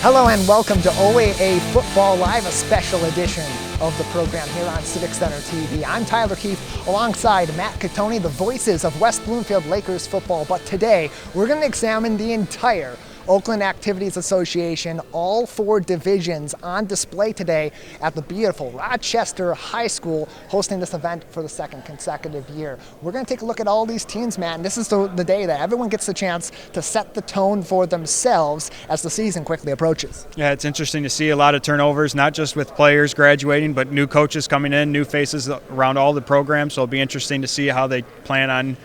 Hello and welcome to OAA Football Live, a special edition of the program here on Civic Center TV. I'm Tyler Keefe alongside Matt Catoni, the voices of West Bloomfield Lakers football. But today we're going to examine the entire Oakland Activities Association, all four divisions on display today at the beautiful Rochester High School, hosting this event for the second consecutive year. We're going to take a look at all these teams, Matt, and this is the day that everyone gets the chance to set the tone for themselves as the season quickly approaches. Yeah, it's interesting to see a lot of turnovers, not just with players graduating, but new coaches coming in, new faces around all the programs. So it'll be interesting to see how they planning on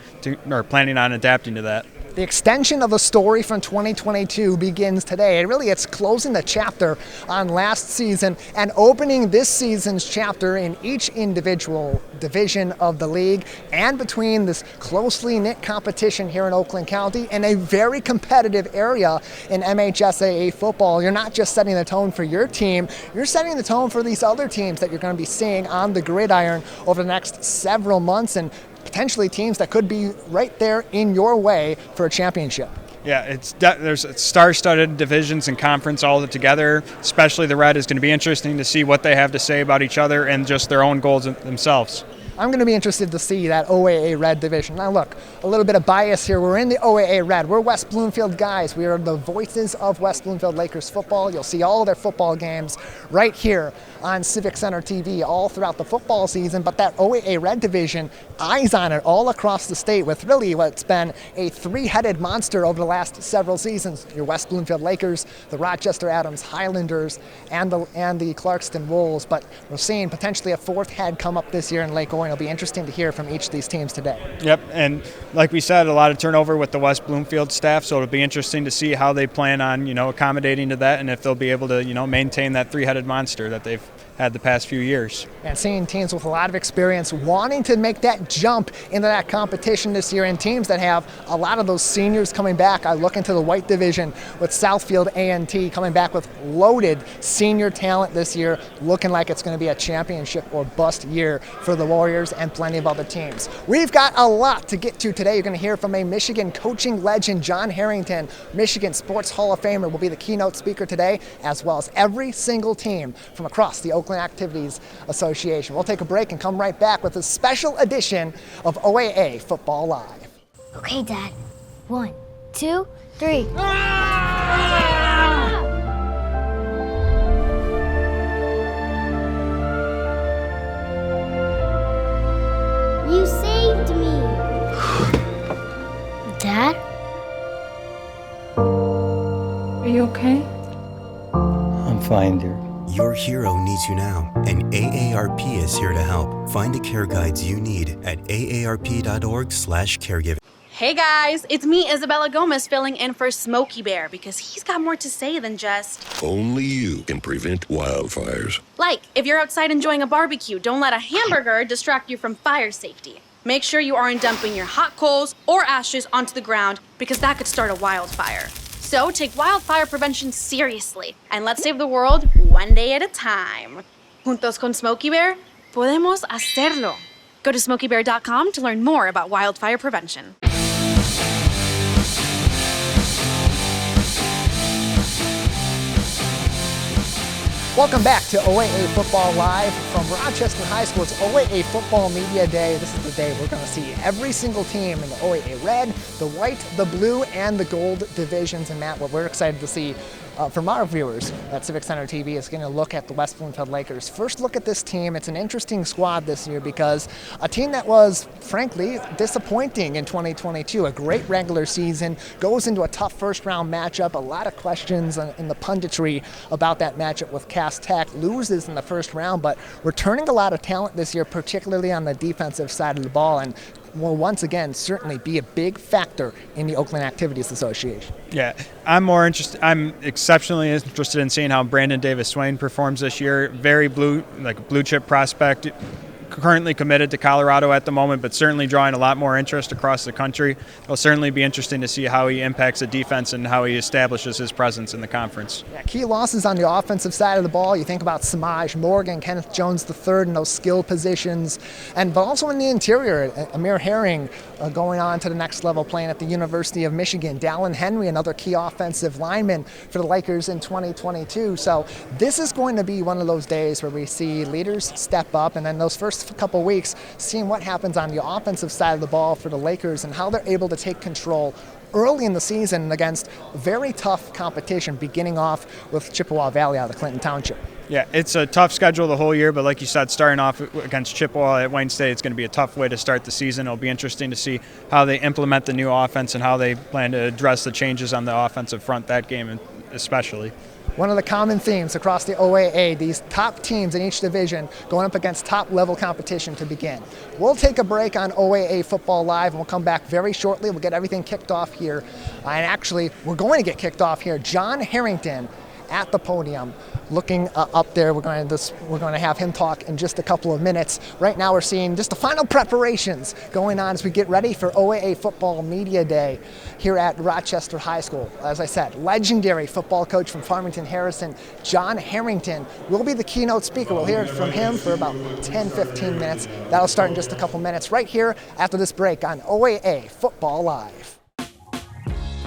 adapting to that. The extension of the story from 2022 begins today. It's closing the chapter on last season and opening this season's chapter in each individual division of the league and between this closely knit competition here in Oakland County and a very competitive area in MHSAA football. You're not just setting the tone for your team, you're setting the tone for these other teams that you're going to be seeing on the gridiron over the next several months, and potentially teams that could be right there in your way for a championship. Yeah, there's star-studded divisions and conference all together. Especially the Red is going to be interesting to see what they have to say about each other and just their own goals themselves. I'm going to be interested to see that OAA Red division. Now look, a little bit of bias here. We're in the OAA Red. We're West Bloomfield guys. We are the voices of West Bloomfield Lakers football. You'll see all their football games right here on Civic Center TV all throughout the football season. But that OAA Red division, eyes on it all across the state with really what's been a three-headed monster over the last several seasons. Your West Bloomfield Lakers, the Rochester Adams Highlanders, and the Clarkston Wolves. But we're seeing potentially a fourth head come up this year in Lake Orion. It'll be interesting to hear from each of these teams today. Yep, and like we said, a lot of turnover with the West Bloomfield staff, so it'll be interesting to see how they plan on, accommodating to that and if they'll be able to, maintain that three-headed monster that they've had the past few years. And seeing teams with a lot of experience wanting to make that jump into that competition this year, and teams that have a lot of those seniors coming back. I look into the white division with Southfield A&T coming back with loaded senior talent this year, looking like it's going to be a championship or bust year for the Warriors and plenty of other teams. We've got a lot to get to today. You're going to hear from a Michigan coaching legend, John Harrington. Michigan Sports Hall of Famer will be the keynote speaker today, as well as every single team from across the Oakland Activities Association. We'll take a break and come right back with a special edition of OAA Football Live. Okay, Dad. 1, 2, 3. You saved me. Dad? Are you okay? I'm fine, dear. Your hero needs you now, and AARP is here to help. Find the care guides you need at aarp.org/caregiving. Hey guys, it's me, Isabella Gomez, filling in for Smokey Bear because he's got more to say than just... Only you can prevent wildfires. Like, if you're outside enjoying a barbecue, don't let a hamburger distract you from fire safety. Make sure you aren't dumping your hot coals or ashes onto the ground because that could start a wildfire. So take wildfire prevention seriously and let's save the world one day at a time. Juntos con Smokey Bear, podemos hacerlo. Go to smokeybear.com to learn more about wildfire prevention. Welcome back to OAA Football Live from Rochester High School. It's OAA Football Media Day. This is the day we're going to see every single team in the OAA Red, the white, the blue, and the gold divisions. And Matt, what we're excited to see from our viewers at Civic Center TV is going to look at the West Bloomfield Lakers. First look at this team. It's an interesting squad this year because a team that was, frankly, disappointing in 2022. A great regular season, goes into a tough first-round matchup. A lot of questions in the punditry about that matchup with Cass Tech. Loses in the first round, but returning a lot of talent this year, particularly on the defensive side of the ball, and will once again certainly be a big factor in the Oakland Activities Association. Yeah, I'm exceptionally interested in seeing how Davis Swain performs this year. Very blue chip prospect. currently committed to Colorado at the moment, but certainly drawing a lot more interest across the country. It'll certainly be interesting to see how he impacts the defense and how he establishes his presence in the conference. Yeah, key losses on the offensive side of the ball. You think about Samaj Morgan, Kenneth Jones III in those skill positions, but also in the interior, Amir Herring going on to the next level, playing at the University of Michigan. Dallin Henry, another key offensive lineman for the Lakers in 2022. So this is going to be one of those days where we see leaders step up, and then those first couple weeks, seeing what happens on the offensive side of the ball for the Lakers and how they're able to take control early in the season against very tough competition, beginning off with Chippewa Valley out of Clinton Township. Yeah, it's a tough schedule the whole year, but like you said, starting off against Chippewa at Wayne State, it's going to be a tough way to start the season. It'll be interesting to see how they implement the new offense and how they plan to address the changes on the offensive front that game especially. One of the common themes across the OAA, these top teams in each division going up against top-level competition to begin. We'll take a break on OAA Football Live, and we'll come back very shortly. We'll get everything kicked off here. And actually, we're going to get kicked off here. John Harrington at the podium, looking up there. We're going to have him talk in just a couple of minutes. Right now, we're seeing just the final preparations going on as we get ready for OAA Football Media Day here at Rochester High School. As I said, legendary football coach from Farmington Harrison, John Harrington, will be the keynote speaker. We'll hear from him for about 10-15 minutes. That'll start in just a couple minutes right here after this break on OAA Football Live.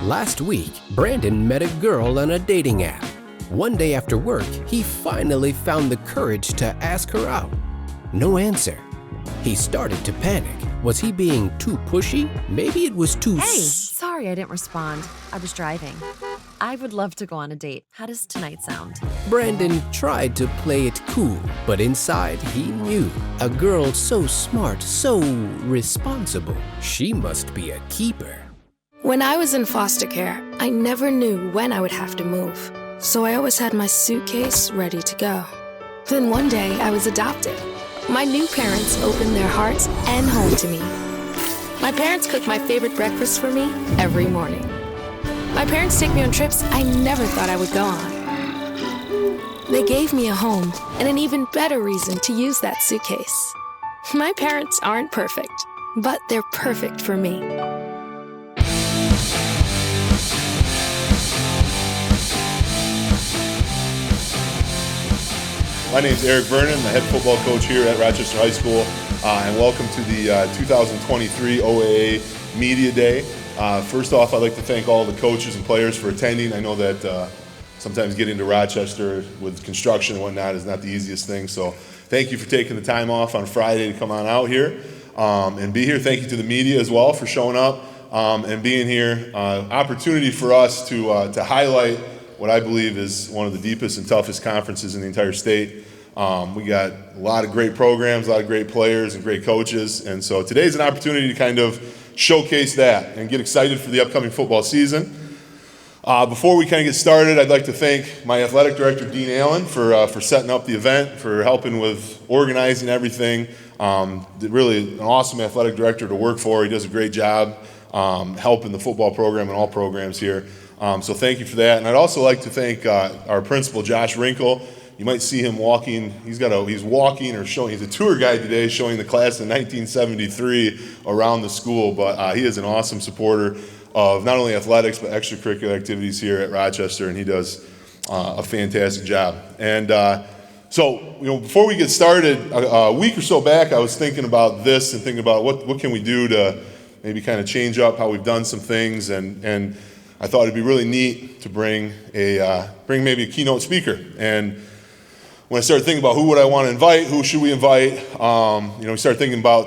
Last week, Brandon met a girl on a dating app. One day after work, he finally found the courage to ask her out. No answer. He started to panic. Was he being too pushy? Maybe it was too... Hey, sorry I didn't respond. I was driving. I would love to go on a date. How does tonight sound? Brandon tried to play it cool, but inside he knew. A girl so smart, so responsible. She must be a keeper. When I was in foster care, I never knew when I would have to move. So I always had my suitcase ready to go. Then one day I was adopted. My new parents opened their hearts and home to me. My parents cook my favorite breakfast for me every morning. My parents take me on trips I never thought I would go on. They gave me a home and an even better reason to use that suitcase. My parents aren't perfect, but they're perfect for me. My name is Eric Vernon, the head football coach here at Rochester High School, and welcome to the 2023 OAA Media Day. First off, I'd like to thank all the coaches and players for attending. I know that sometimes getting to Rochester with construction and whatnot is not the easiest thing, so thank you for taking the time off on Friday to come on out here and be here. Thank you to the media as well for showing up and being here. Opportunity for us to highlight what I believe is one of the deepest and toughest conferences in the entire state. We got a lot of great programs, a lot of great players and great coaches, and so today's an opportunity to kind of showcase that and get excited for the upcoming football season. Before we kind of get started, I'd like to thank my athletic director, Dean Allen, for setting up the event, for helping with organizing everything. Really an awesome athletic director to work for. He does a great job helping the football program and all programs here. So thank you for that. And I'd also like to thank our principal, Josh Wrinkle. You might see him walking. He's walking or showing. He's a tour guide today, showing the class in 1973 around the school. But he is an awesome supporter of not only athletics but extracurricular activities here at Rochester, and he does a fantastic job. And so, before we get started, a week or so back, I was thinking about this and thinking about what can we do to maybe kind of change up how we've done some things, and I thought it'd be really neat to bring maybe a keynote speaker. And when I started thinking about who would I want to invite, who should we invite, we started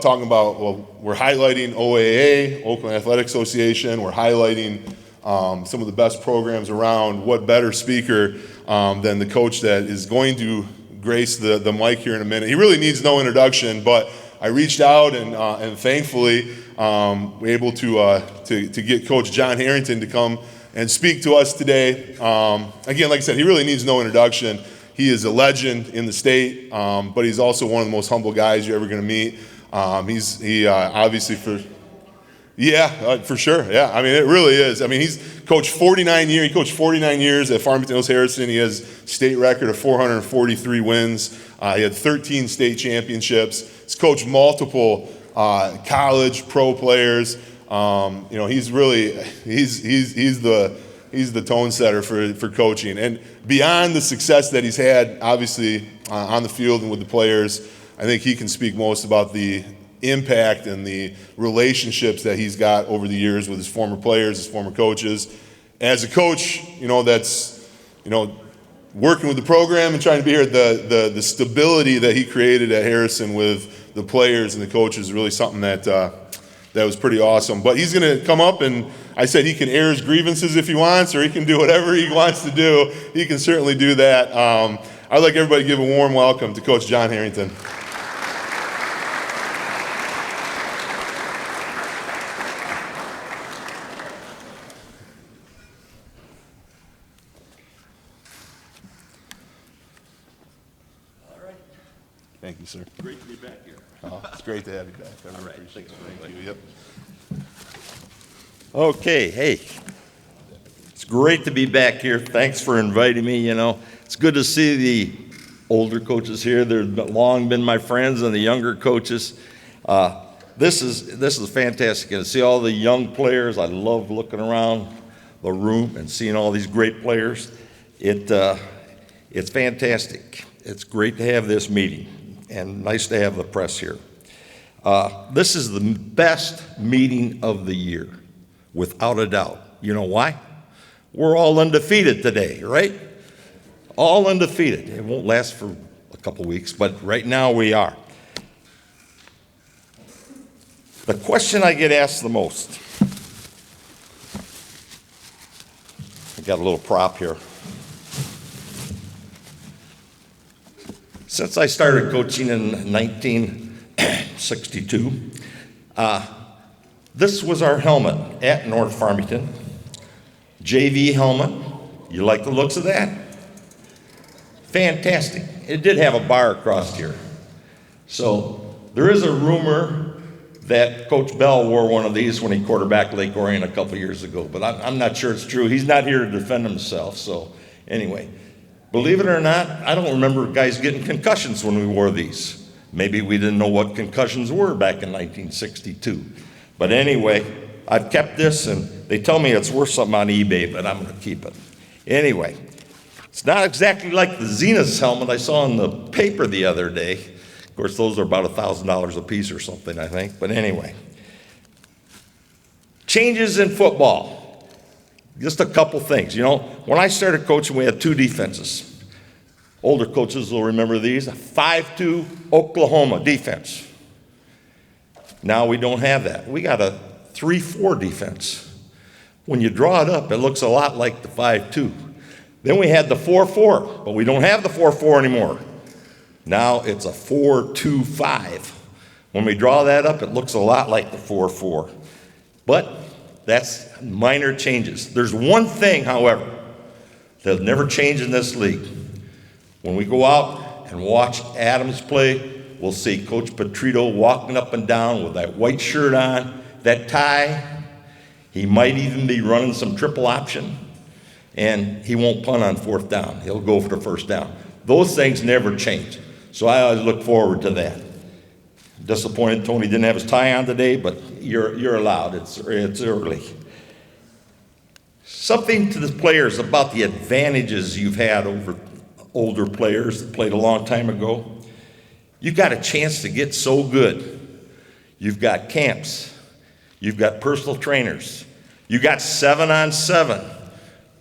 talking about, well, we're highlighting OAA, Oakland Activities Association. We're highlighting some of the best programs around. What better speaker than the coach that is going to grace the mic here in a minute. He really needs no introduction, but I reached out and thankfully we're able to get Coach John Harrington to come and speak to us today. Again, like I said, he really needs no introduction. He is a legend in the state, but he's also one of the most humble guys you're ever going to meet. He obviously for sure. Yeah, I mean, it really is. I mean, he's coached 49 years. He coached 49 years at Farmington Harrison. He has state record of 443 wins. He had 13 state championships, He's coached multiple college pro players. He's the tone setter for coaching. And beyond the success that he's had, obviously, on the field and with the players, I think he can speak most about the impact and the relationships that he's got over the years with his former players, his former coaches. As a coach, that's, working with the program and trying to be here, the stability that he created at Harrison with the players and the coaches is really something that was pretty awesome. But he's going to come up, and I said he can air his grievances if he wants, or he can do whatever he wants to do. He can certainly do that. I'd like everybody to give a warm welcome to Coach John Harrington. Thank you, sir. Great to be back here. Oh, it's great to have you back. I really appreciate it. Thank you. Yep. Okay, hey. It's great to be back here. Thanks for inviting me. It's good to see the older coaches here. They've long been my friends, and the younger coaches. This is fantastic. And to see all the young players, I love looking around the room and seeing all these great players. It's fantastic. It's great to have this meeting. And nice to have the press here. This is the best meeting of the year, without a doubt. You know why? We're all undefeated today, right? All undefeated. It won't last for a couple weeks, but right now we are. The question I get asked the most, I got a little prop here. Since I started coaching in 1962, this was our helmet at North Farmington. JV helmet. You like the looks of that? Fantastic. It did have a bar across here. So there is a rumor that Coach Bell wore one of these when he quarterbacked Lake Orion a couple years ago, but I'm not sure it's true. He's not here to defend himself. So anyway. Believe it or not, I don't remember guys getting concussions when we wore these. Maybe we didn't know what concussions were back in 1962. But anyway, I've kept this, and they tell me it's worth something on eBay, but I'm going to keep it. Anyway, it's not exactly like the Zenith helmet I saw in the paper the other day. Of course, those are about $1,000 a piece or something, I think. But anyway, changes in football. Just a couple things. When I started coaching, we had two defenses. Older coaches will remember these. A 5-2 Oklahoma defense. Now we don't have that. We got a 3-4 defense. When you draw it up, it looks a lot like the 5-2. Then we had the 4-4, but we don't have the 4-4 anymore. Now it's a 4-2-5. When we draw that up, it looks a lot like the 4-4. But that's minor changes. There's one thing, however, that'll never change in this league. When we go out and watch Adams play, we'll see Coach Petrito walking up and down with that white shirt on, that tie. He might even be running some triple option, and he won't punt on fourth down. He'll go for the first down. Those things never change. So I always look forward to that. Disappointed Tony didn't have his tie on today, but you're allowed. It's early. Something to the players about the advantages you've had over older players that played a long time ago. You've got a chance to get so good. You've got camps. You've got personal trainers. You got 7-on-7.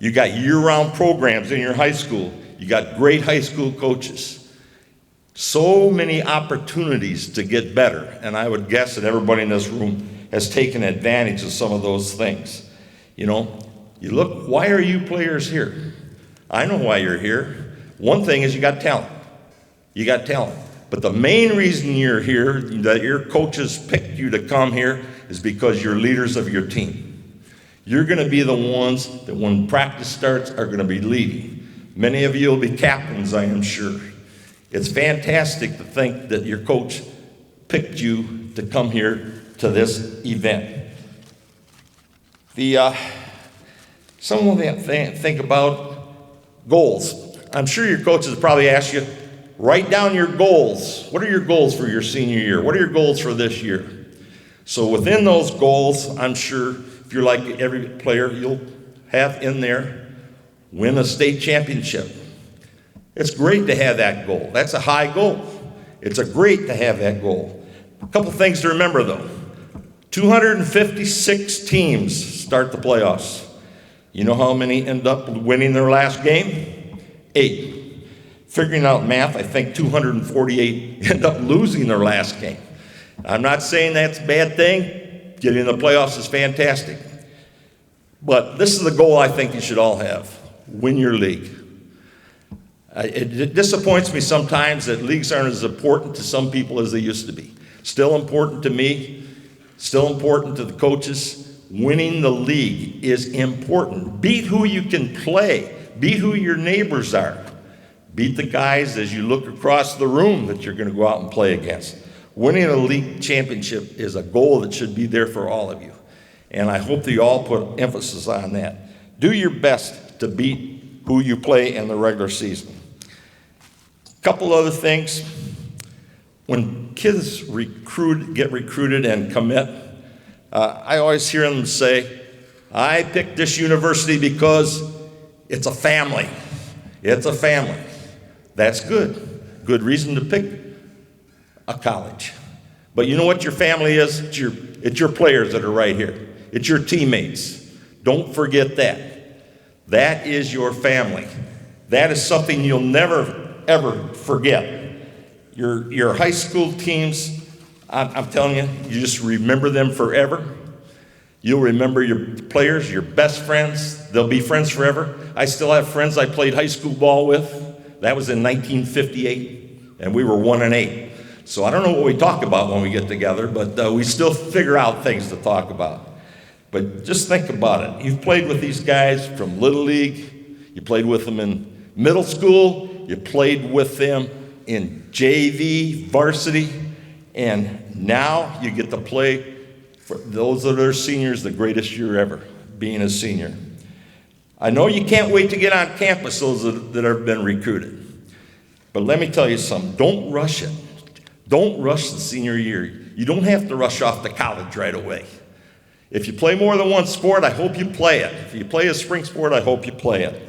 You got year-round programs in your high school. You got great high school coaches. So many opportunities to get better, and I would guess that everybody in this room has taken advantage of some of those things. You look, why are you players here? I know why you're here. One thing is you got talent. You got talent. But the main reason you're here, that your coaches picked you to come here, is because you're leaders of your team. You're going to be the ones that when practice starts are going to be leading. Many of you will be captains, I am sure. It's fantastic to think that your coach picked you to come here to this event. Some of them think about goals. I'm sure your coaches probably ask you, Write down your goals. What are your goals for your senior year? What are your goals for this year? So within those goals, I'm sure if you're like every player, you'll have in there, win a state championship. It's great to have that goal. That's a high goal. It's great to have that goal. A couple things to remember though. 256 teams start the playoffs. You know how many end up winning their last game? 8. Figuring out math, I think 248 end up losing their last game. I'm not saying that's a bad thing. Getting in the playoffs is fantastic. But this is the goal I think you should all have. Win your league. It disappoints me sometimes that leagues aren't as important to some people as they used to be. Still important to me, still important to the coaches. Winning the league is important. Beat who you can play. Beat who your neighbors are. Beat the guys as you look across the room that you're going to go out and play against. Winning a league championship is a goal that should be there for all of you. And I hope that you all put emphasis on that. Do your best to beat who you play in the regular season. A couple other things. When kids get recruited and commit, I always hear them say, I picked this university because it's a family. It's a family. That's good. Good reason to pick a college. But you know what your family is? It's your players that are right here. It's your teammates. Don't forget that. That is your family. That is something you'll never, ever forget. Your high school teams, I'm telling you, you just remember them forever. You'll remember your players, your best friends. They'll be friends forever. I still have friends I played high school ball with. That was in 1958, and we were 1-8. So I don't know what we talk about when we get together, but we still figure out things to talk about. But just think about it. You've played with these guys from Little League. You played with them in middle school. You played with them in JV, varsity. And now you get to play, for those that are seniors, the greatest year ever, being a senior. I know you can't wait to get on campus, those that have been recruited. But let me tell you something. Don't rush it. Don't rush the senior year. You don't have to rush off to college right away. If you play more than one sport, I hope you play it. If you play a spring sport, I hope you play it.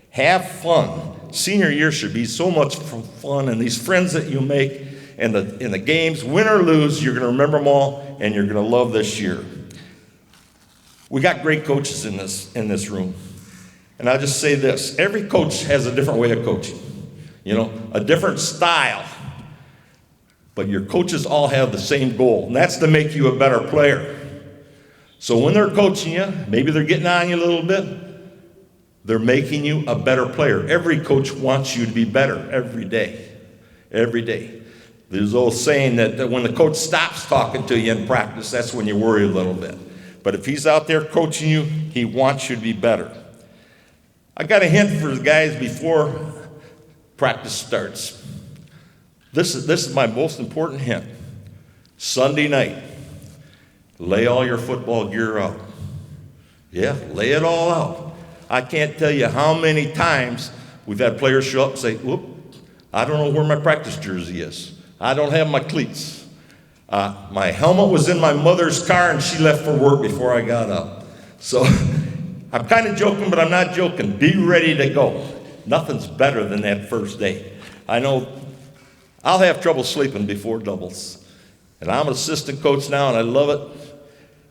Have fun. Senior year should be so much fun, and these friends that you make in the games, win or lose, you're going to remember them all, and you're going to love this year. We got great coaches in this room. And I'll just say this. Every coach has a different way of coaching. You know, a different style. But your coaches all have the same goal, and that's to make you a better player. So when they're coaching you, maybe they're getting on you a little bit, they're making you a better player. Every coach wants you to be better every day. Every day. There's an old saying that when the coach stops talking to you in practice, that's when you worry a little bit. But if he's out there coaching you, he wants you to be better. I got a hint for the guys before practice starts. This is my most important hint. Sunday night, lay all your football gear out. Yeah, lay it all out. I can't tell you how many times we've had players show up and say, whoop, I don't know where my practice jersey is. I don't have my cleats. My helmet was in my mother's car and she left for work before I got up. So I'm kind of joking, but I'm not joking. Be ready to go. Nothing's better than that first day. I know I'll have trouble sleeping before doubles. And I'm an assistant coach now, and I love it.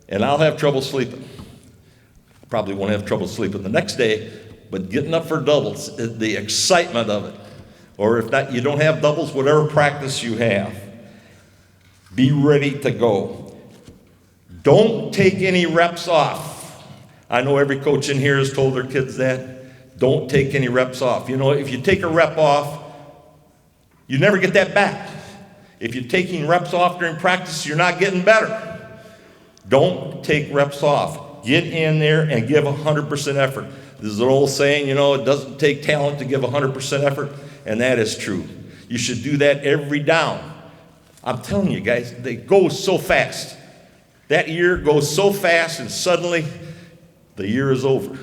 And I'll have trouble sleeping. Probably won't have trouble sleeping the next day, but getting up for doubles, the excitement of it. Or if not, you don't have doubles, whatever practice you have, be ready to go. Don't take any reps off. I know every coach in here has told their kids that. Don't take any reps off. You know, if you take a rep off, you never get that back. If you're taking reps off during practice, you're not getting better. Don't take reps off. Get in there and give 100% effort. There's an old saying, you know, it doesn't take talent to give 100% effort, and that is true. You should do that every down. I'm telling you guys, they go so fast. That year goes so fast, and suddenly the year is over.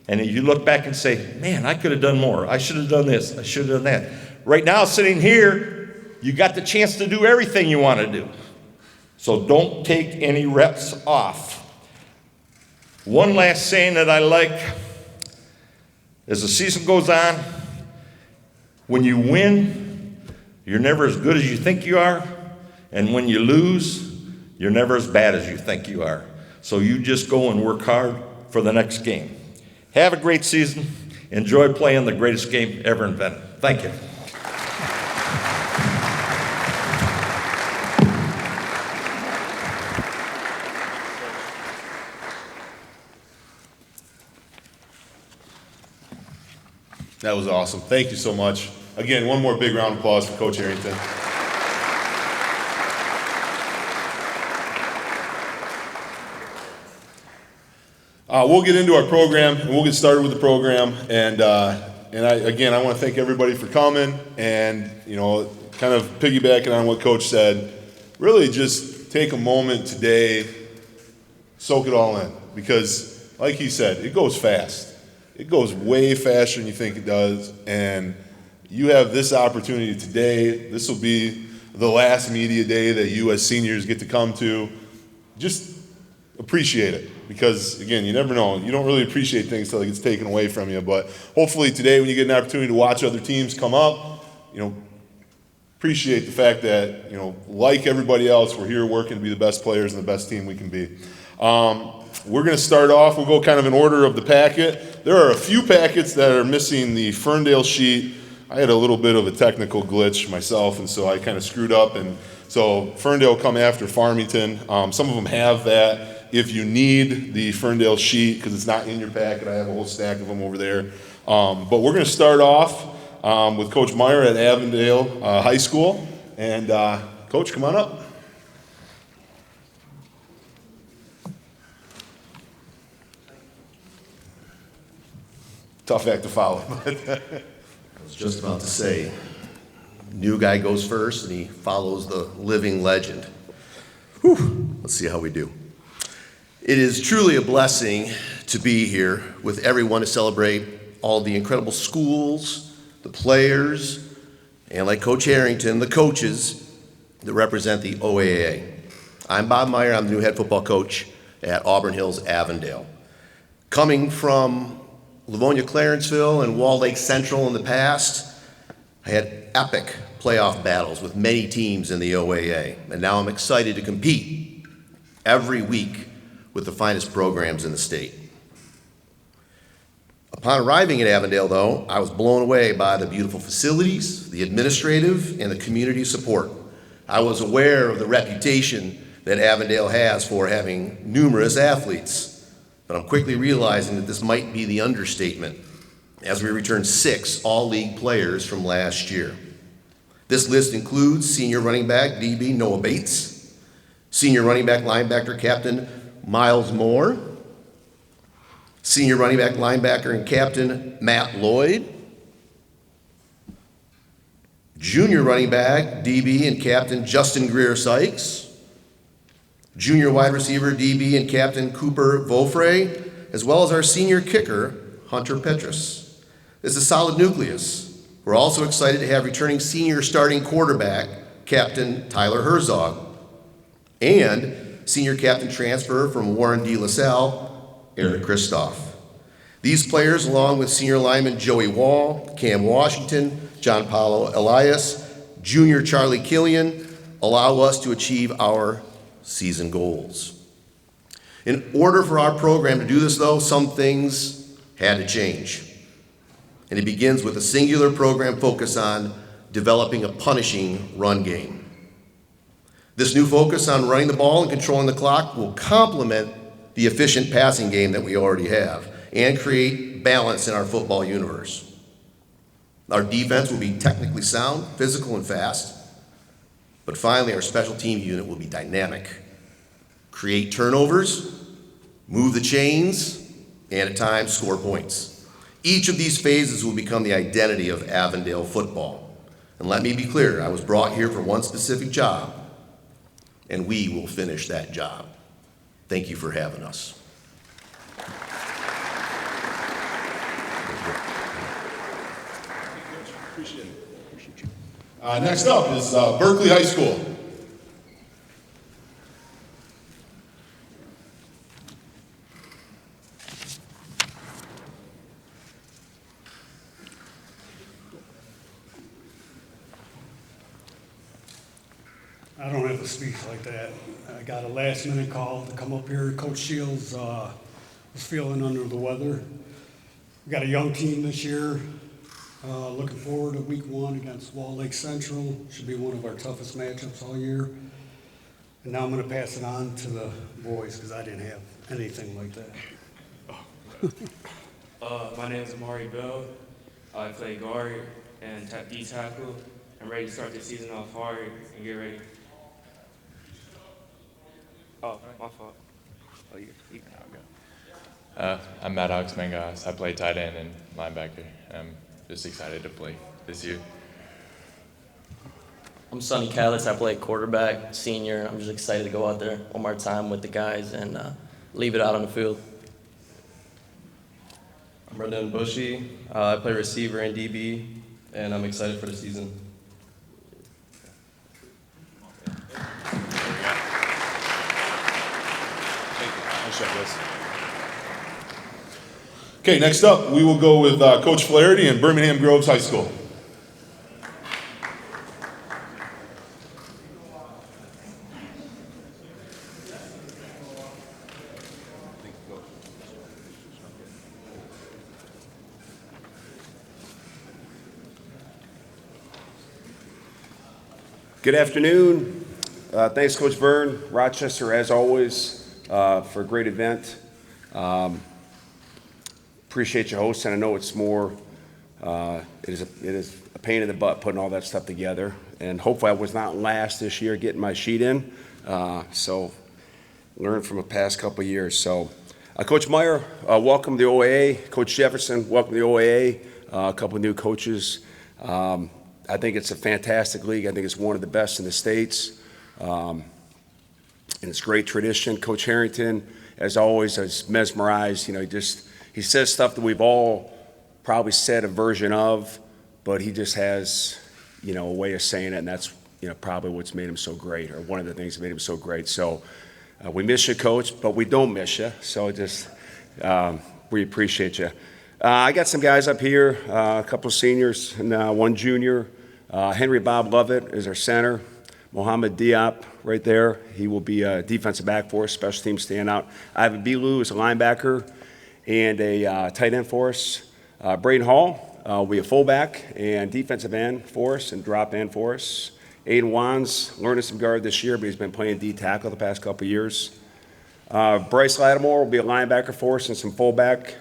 And if you look back and say, man, I could have done more. I should have done this. I should have done that. right now, sitting here, you got the chance to do everything you want to do. So don't take any reps off. One last saying that I like, as the season goes on, when you win, you're never as good as you think you are, and when you lose, you're never as bad as you think you are. So you just go and work hard for the next game. Have a great season. Enjoy playing the greatest game ever invented. Thank you. That was awesome. Thank you so much. Again, one more big round of applause for Coach Harrington. We'll get into our program, and we'll get started with the program. And I want to thank everybody for coming. And kind of piggybacking on what Coach said, really just take a moment today, soak it all in, because, like he said, it goes fast. It goes way faster than you think it does, and you have this opportunity today. This will be the last media day that you as seniors get to come to. Just appreciate it, because, again, you never know. You don't really appreciate things until it gets taken away from you, but hopefully today when you get an opportunity to watch other teams come up, appreciate the fact that, like everybody else, we're here working to be the best players and the best team we can be. We're going to start off, we'll go kind of in order of the packet. There are a few packets that are missing the Ferndale sheet. I had a little bit of a technical glitch myself, and so I kind of screwed up. And so Ferndale will come after Farmington. Some of them have that. If you need the Ferndale sheet, because it's not in your packet, I have a whole stack of them over there. But we're going to start off with Coach Meyer at Avondale High School. And Coach, come on up. Tough act to follow. I was just about to say, new guy goes first and he follows the living legend. Whew, let's see how we do. It is truly a blessing to be here with everyone to celebrate all the incredible schools, the players, and like Coach Harrington, the coaches that represent the OAA. I'm Bob Meyer, I'm the new head football coach at Auburn Hills Avondale. Coming from Livonia Clarenceville and Wall Lake Central in the past, I had epic playoff battles with many teams in the OAA, and now I'm excited to compete every week with the finest programs in the state. Upon arriving at Avondale, though, I was blown away by the beautiful facilities, the administrative, and the community support. I was aware of the reputation that Avondale has for having numerous athletes, but I'm quickly realizing that this might be the understatement as we return 6 all-league players from last year. This list includes senior running back DB Noah Bates, senior running back linebacker captain Miles Moore, senior running back linebacker and captain Matt Lloyd, junior running back DB and captain Justin Greer Sykes, junior wide receiver DB and captain Cooper Vofre, as well as our senior kicker Hunter Petrus. This is a solid nucleus. We're also excited to have returning senior starting quarterback captain Tyler Herzog and senior captain transfer from Warren D. LaSalle, Eric Kristoff. These players, along with senior lineman Joey Wall, Cam Washington, John Paulo Elias, junior Charlie Killian, allow us to achieve our season goals. In order for our program to do this, though, some things had to change. And it begins with a singular program focus on developing a punishing run game. This new focus on running the ball and controlling the clock will complement the efficient passing game that we already have and create balance in our football universe. Our defense will be technically sound, physical, and fast. But finally, our special team unit will be dynamic, create turnovers, move the chains, and at times score points. Each of these phases will become the identity of Avondale football. And let me be clear, I was brought here for one specific job, and we will finish that job. Thank you for having us. Next up is Berkley High School. I don't have to speak like that. I got a last-minute call to come up here. Coach Shields was feeling under the weather. We got a young team this year. Looking forward to week 1 against Wall Lake Central. Should be one of our toughest matchups all year. And now I'm going to pass it on to the boys because I didn't have anything like that. My name is Amari Bell. I play guard and D tackle. I'm ready to start the season off hard and get ready. Oh, my fault. Oh, you can now go. I'm Matt Oxmangas. I play tight end and linebacker. I'm just excited to play this year. I'm Sonny Callis. I play quarterback, senior, and I'm just excited to go out there one more time with the guys and leave it out on the field. I'm Brendan Bushy. I play receiver and DB, and I'm excited for the season. Okay, next up, we will go with Coach Flaherty and Birmingham Groves High School. Good afternoon. Thanks, Coach Byrne. Rochester, as always, for a great event. Appreciate you hosting. I know it's more, it is a pain in the butt putting all that stuff together. And hopefully I was not last this year getting my sheet in. So learned from the past couple of years. So Coach Meyer, welcome to the OAA. Coach Jefferson, welcome to the OAA. A couple of new coaches. I think it's a fantastic league. I think it's one of the best in the States. And it's great tradition. Coach Harrington, as always, is mesmerized. You know, he says stuff that we've all probably said a version of, but he just has, you know, a way of saying it, and that's, you know, probably what's made him so great, or one of the things that made him so great. So we miss you, Coach, but we don't miss you. So just we appreciate you. I got some guys up here, a couple of seniors and one junior. Henry Bob Lovett is our center. Mohamed Diop right there. He will be a defensive back for us, special team standout. Ivan Bilu is a linebacker and a tight end for us. Braden Hall will be a fullback and defensive end for us and drop end for us. Aiden Wands learning some guard this year, but he's been playing D tackle the past couple of years. Bryce Lattimore will be a linebacker for us and some fullback.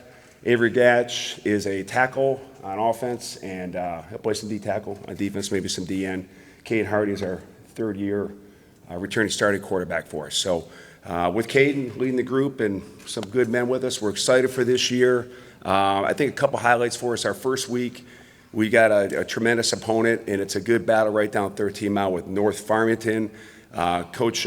Avery Gatch is a tackle on offense, and he'll play some D tackle on defense, maybe some DN. Caden Hardy is our third-year returning starting quarterback for us. So with Caden leading the group and some good men with us, we're excited for this year. I think a couple highlights for us. Our first week, we got a tremendous opponent, and it's a good battle right down 13 Mile with North Farmington. Coach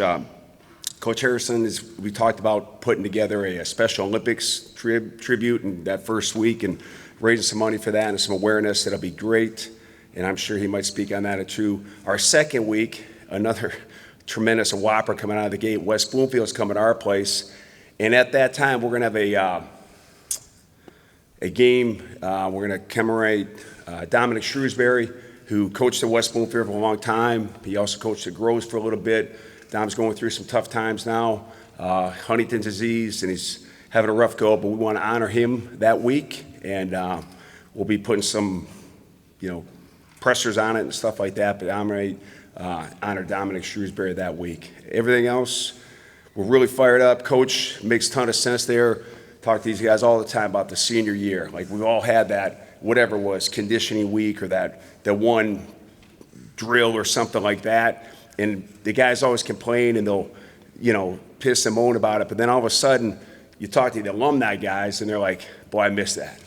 Harrison, we talked about putting together a Special Olympics tribute in that first week and raising some money for that and some awareness. That'll be great, and I'm sure he might speak on that too. Our second week, another tremendous whopper coming out of the gate. West Bloomfield's coming to our place, and at that time we're going to have a game. We're going to commemorate Dominic Shrewsbury, who coached at West Bloomfield for a long time. He also coached at Groves for a little bit. Dom's going through some tough times now, Huntington's disease, and he's having a rough go, but we want to honor him that week, and we'll be putting some, you know, pressers on it and stuff like that, but honor Dominic Shrewsbury that week. Everything else, we're really fired up. Coach makes a ton of sense there. Talk to these guys all the time about the senior year. Like, we've all had that, whatever it was, conditioning week or that one drill or something like that. And the guys always complain and they'll, you know, piss and moan about it. But then all of a sudden, you talk to the alumni guys and they're like, boy, I miss that.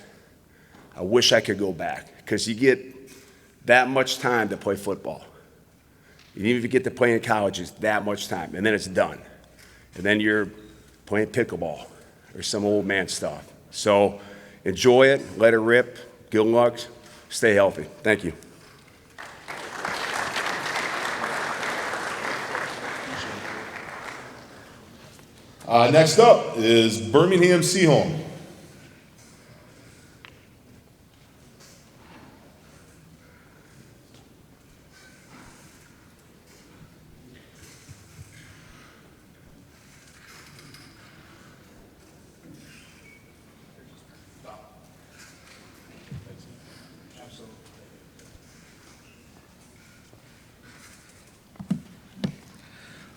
I wish I could go back. Because you get that much time to play football. And even if you get to play in college, it's that much time. And then it's done. And then you're playing pickleball or some old man stuff. So enjoy it. Let it rip. Good luck. Stay healthy. Thank you. Next up is Birmingham Seaholm.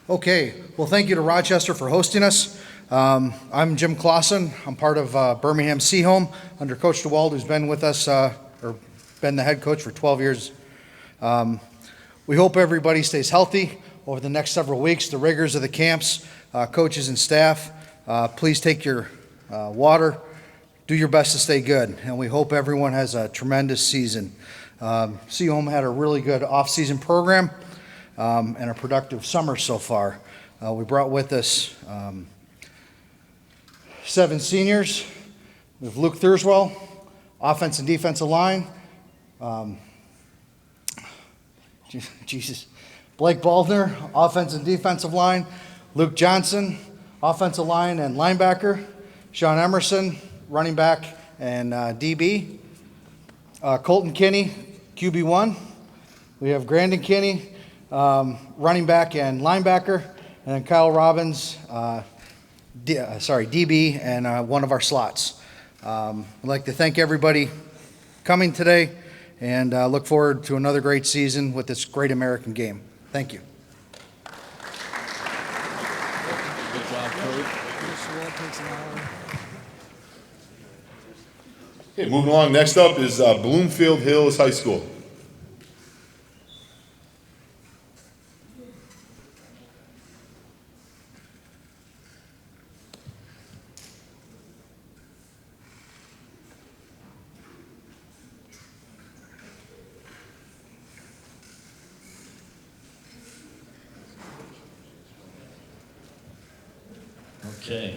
Okay, well, thank you to Rochester for hosting us. I'm Jim Clausen. I'm part of Birmingham Seaholm under Coach DeWald, who's been with us, or been the head coach for 12 years. We hope everybody stays healthy over the next several weeks, the rigors of the camps, coaches and staff. Please take your water, do your best to stay good, and we hope everyone has a tremendous season. Seaholm had a really good off-season program. And a productive summer so far. We brought with us 7 seniors. We have Luke Thurswell, offense and defensive line. Blake Baldner, offense and defensive line. Luke Johnson, offensive line and linebacker. Sean Emerson, running back and DB. Colton Kinney, QB1. We have Grandon Kinney, running back and linebacker, and then Kyle Robbins, DB, and one of our slots. I'd like to thank everybody coming today, and look forward to another great season with this great American game. Thank you. Good job, Coach. Okay, moving along. Next up is Bloomfield Hills High School. Okay.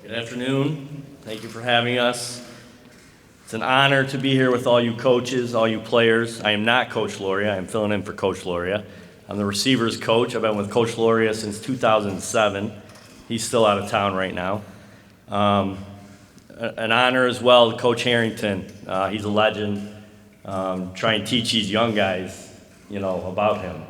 Good afternoon. Thank you for having us. It's an honor to be here with all you coaches, all you players. I am not Coach Loria. I am filling in for Coach Loria. I'm the receivers coach. I've been with Coach Loria since 2007. He's still out of town right now. An honor as well to Coach Harrington. He's a legend. Try and teach these young guys, about him.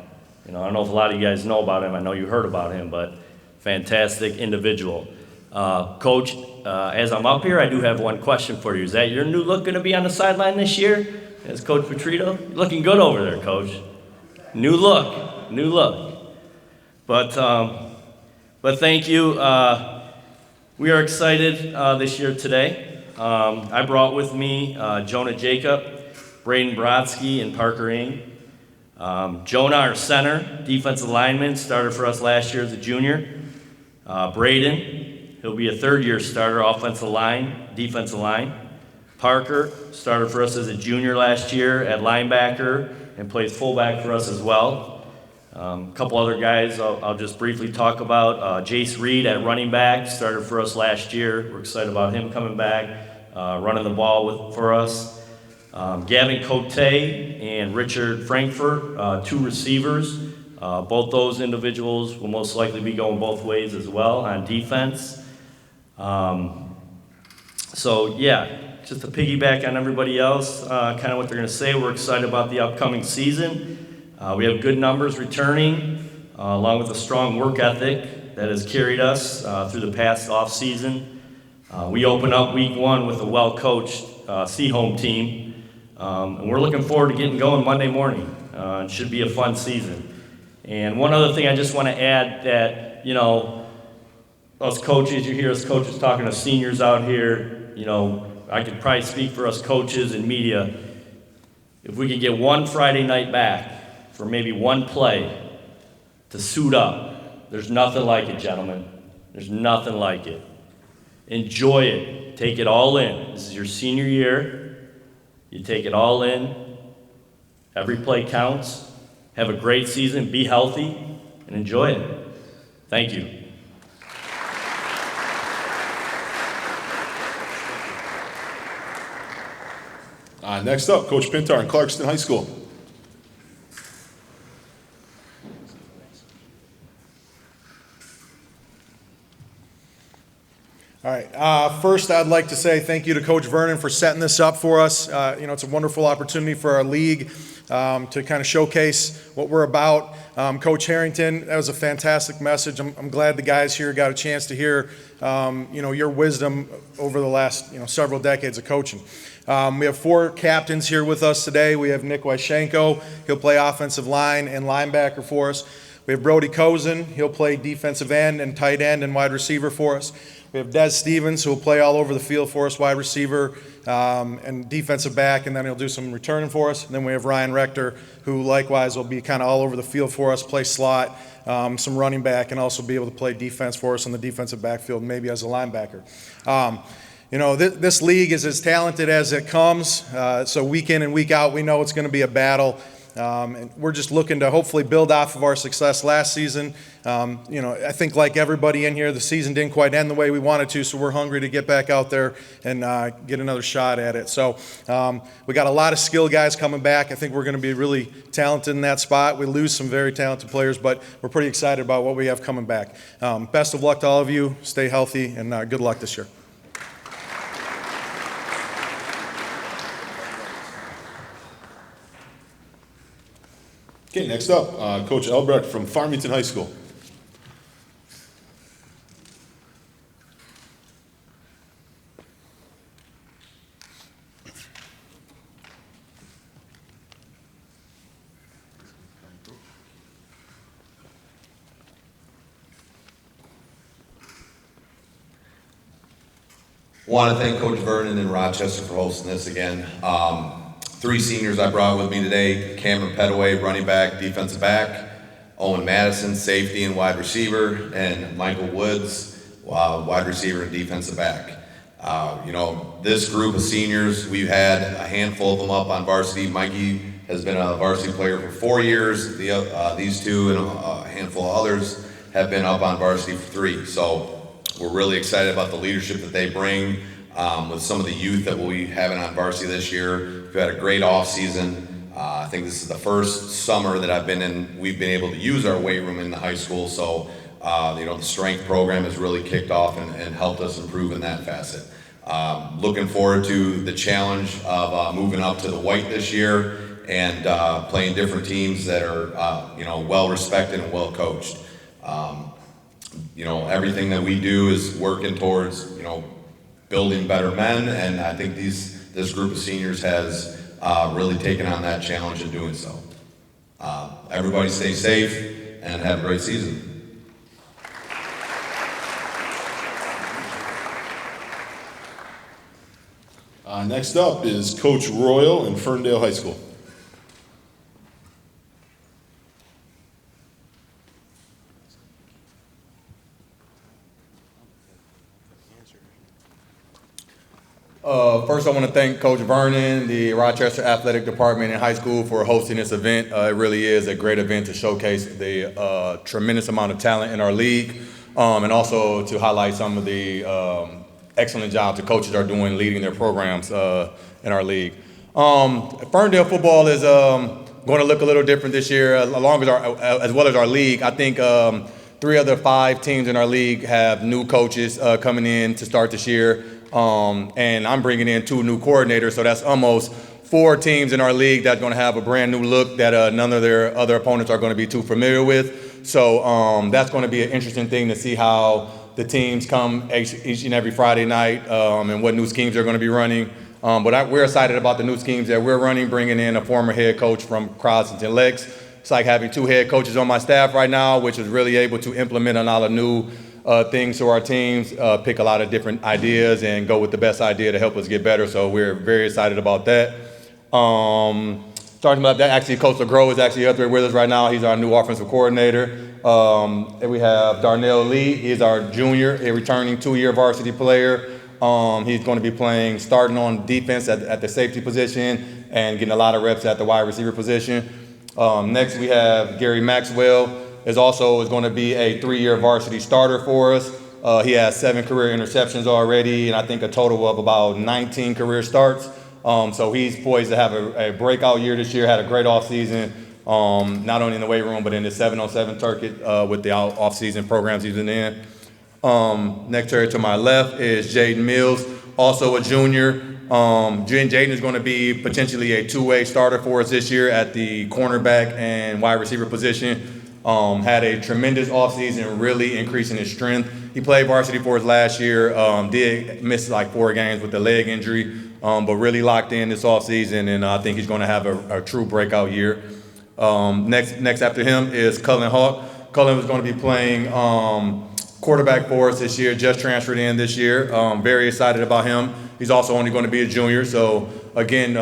I don't know if a lot of you guys know about him. I know you heard about him, but fantastic individual. Coach, as I'm up here, I do have one question for you. Is that your new look going to be on the sideline this year as Coach Petrito? You're looking good over there, Coach. New look. But thank you. We are excited this year today. I brought with me Jonah Jacob, Braden Brodsky, and Parker Ing. Jonah, our center, defensive lineman, started for us last year as a junior. Braden, he'll be a third-year starter, offensive line, defensive line. Parker started for us as a junior last year at linebacker and plays fullback for us as well. A couple other guys I'll just briefly talk about. Jace Reed at running back started for us last year. We're excited about him coming back, running the ball for us. Gavin Cote and Richard Frankfurt, 2 receivers. Both those individuals will most likely be going both ways as well on defense. Just to piggyback on everybody else, kind of what they're going to say, we're excited about the upcoming season. We have good numbers returning, along with a strong work ethic that has carried us through the past off season. We open up week 1 with a well-coached Seaholm team, and we're looking forward to getting going Monday morning. It should be a fun season. And one other thing I just want to add that, us coaches, you hear us coaches talking to seniors out here, I could probably speak for us coaches and media. If we could get one Friday night back for maybe one play to suit up, there's nothing like it, gentlemen. There's nothing like it. Enjoy it. Take it all in. This is your senior year. You take it all in. Every play counts. Have a great season, be healthy, and enjoy it. Thank you. Next up, Coach Pinter on Clarkston High School. All right. First, I'd like to say thank you to Coach Vernon for setting this up for us. It's a wonderful opportunity for our league to kind of showcase what we're about. Coach Harrington, that was a fantastic message. I'm glad the guys here got a chance to hear, your wisdom over the last, several decades of coaching. We have 4 captains here with us today. We have Nick Wyshenko. He'll play offensive line and linebacker for us. We have Brody Cozen. He'll play defensive end and tight end and wide receiver for us. We have Des Stevens, who will play all over the field for us, wide receiver and defensive back, and then he'll do some returning for us. And then we have Ryan Rector, who likewise will be kind of all over the field for us, play slot, some running back, and also be able to play defense for us on the defensive backfield, maybe as a linebacker. This league is as talented as it comes, so week in and week out, we know it's going to be a battle. And we're just looking to hopefully build off of our success last season. I think like everybody in here, the season didn't quite end the way we wanted to, so we're hungry to get back out there and get another shot at it. So we got a lot of skill guys coming back. I think we're going to be really talented in that spot. We lose some very talented players, but we're pretty excited about what we have coming back. Best of luck to all of you. Stay healthy, and good luck this year. Okay, next up, Coach Elbrecht from Farmington High School. Want to thank Coach Vernon and Rochester for hosting this again. 3 seniors I brought with me today: Cameron Petaway, running back, defensive back; Owen Madison, safety and wide receiver; and Michael Woods, wide receiver and defensive back. This group of seniors, we've had a handful of them up on varsity. Mikey has been a varsity player for 4 years. These 2 and a handful of others have been up on varsity for 3. So we're really excited about the leadership that they bring with some of the youth that we'll be having on varsity this year. We've had a great off season. I think this is the first summer that we've been able to use our weight room in the high school. So, the strength program has really kicked off and helped us improve in that facet. Looking forward to the challenge of moving up to the white this year and playing different teams that are, well respected and well coached. Everything that we do is working towards, building better men, and I think this group of seniors has really taken on that challenge in doing so. Everybody stay safe and have a great season. Next up is Coach Royal in Ferndale High School. First, I want to thank Coach Vernon, the Rochester Athletic Department in high school for hosting this event. It really is a great event to showcase the tremendous amount of talent in our league, and also to highlight some of the excellent jobs the coaches are doing leading their programs in our league. Ferndale football is going to look a little different this year, as well as our league. I think 3 of the 5 teams in our league have new coaches coming in to start this year. And I'm bringing in 2 new coordinators, so that's almost 4 teams in our league that's going to have a brand new look that none of their other opponents are going to be too familiar with. So that's going to be an interesting thing to see how the teams come each and every Friday night and what new schemes they're going to be running. But we're excited about the new schemes that we're running, bringing in a former head coach from Clarkston Lex. It's like having 2 head coaches on my staff right now, which is really able to implement a lot of new things to our teams, pick a lot of different ideas and go with the best idea to help us get better. So we're very excited about that. Talking about that, actually Coach LeGros is actually up there with us right now. He's our new offensive coordinator. And we have Darnell Lee. He's our junior, a returning 2-year varsity player. He's going to be playing, starting on defense at the safety position and getting a lot of reps at the wide receiver position. Next we have Gary Maxwell. Is going to be a 3-year varsity starter for us. He has 7 career interceptions already, and I think a total of about 19 career starts. So he's poised to have a breakout year this year. Had a great offseason, not only in the weight room, but in the 7-on-7 circuit with the off-season programs he's in. Next to my left is Jaden Mills, also a junior. Jaden is going to be potentially a two-way starter for us this year at the cornerback and wide receiver position. Had a tremendous offseason, really increasing his strength. He played varsity for us last year, did miss like 4 games with the leg injury, but really locked in this offseason, and I think he's going to have a true breakout year. Next after him is Cullen Hawk. Cullen was going to be playing quarterback for us this year, just transferred in this year. Very excited about him. He's also only going to be a junior, so again,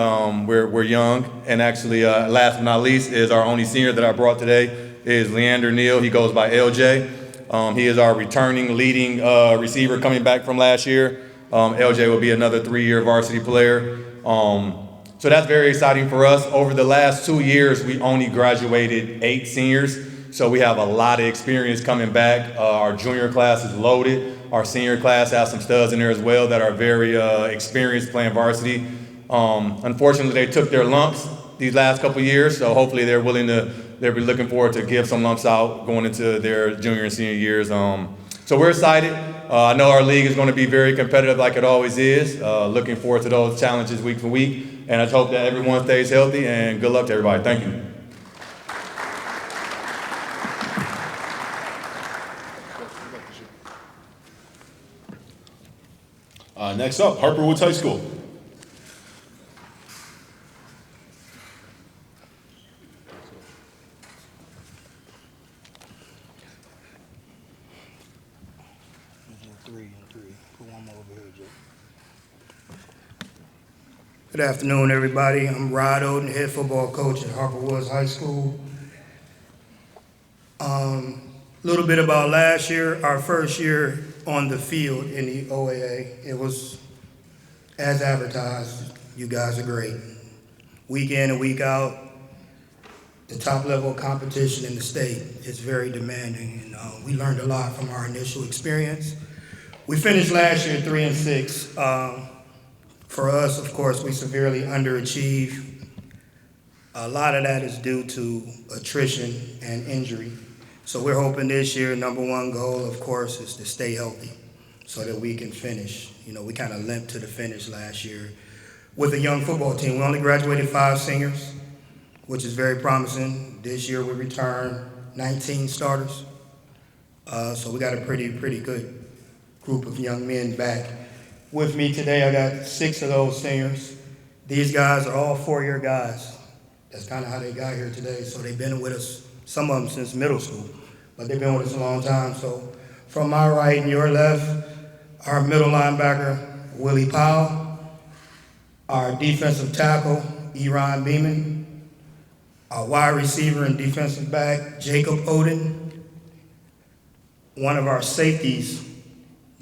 we're young. And actually, last but not least, is our only senior that I brought today is Leander Neal. He goes by LJ. He is our returning leading receiver coming back from last year. LJ will be another 3-year varsity player. So that's very exciting for us. Over the last 2 years, we only graduated 8 seniors. So we have a lot of experience coming back. Our junior class is loaded. Our senior class has some studs in there as well that are very experienced playing varsity. Unfortunately, they took their lumps these last couple years, so hopefully they'll be looking forward to give some lumps out going into their junior and senior years. So we're excited. I know our league is going to be very competitive like it always is. Looking forward to those challenges week for week. And I hope that everyone stays healthy, and good luck to everybody. Thank you. Next up, Harper Woods High School. Good afternoon, everybody. I'm Rod Oden, head football coach at Harper Woods High School. A little bit about last year, our first year on the field in the OAA. It was as advertised. You guys are great. Week in and week out, the top level of competition in the state is very demanding, and we learned a lot from our initial experience. We finished last year 3-6. For us, of course, we severely underachieved. A lot of that is due to attrition and injury. So we're hoping this year, number one goal, of course, is to stay healthy so that we can finish. You know, we kind of limped to the finish last year with a young football team. We only graduated 5 seniors, which is very promising. This year we returned 19 starters. So we got a pretty good group of young men back. With me today, I got 6 of those seniors. These guys are all 4-year guys. That's kind of how they got here today. So they've been with us, some of them since middle school, but they've been with us a long time. So from my right and your left, our middle linebacker, Willie Powell, our defensive tackle, Orion Beeman, our wide receiver and defensive back, Jacob Oden, one of our safeties,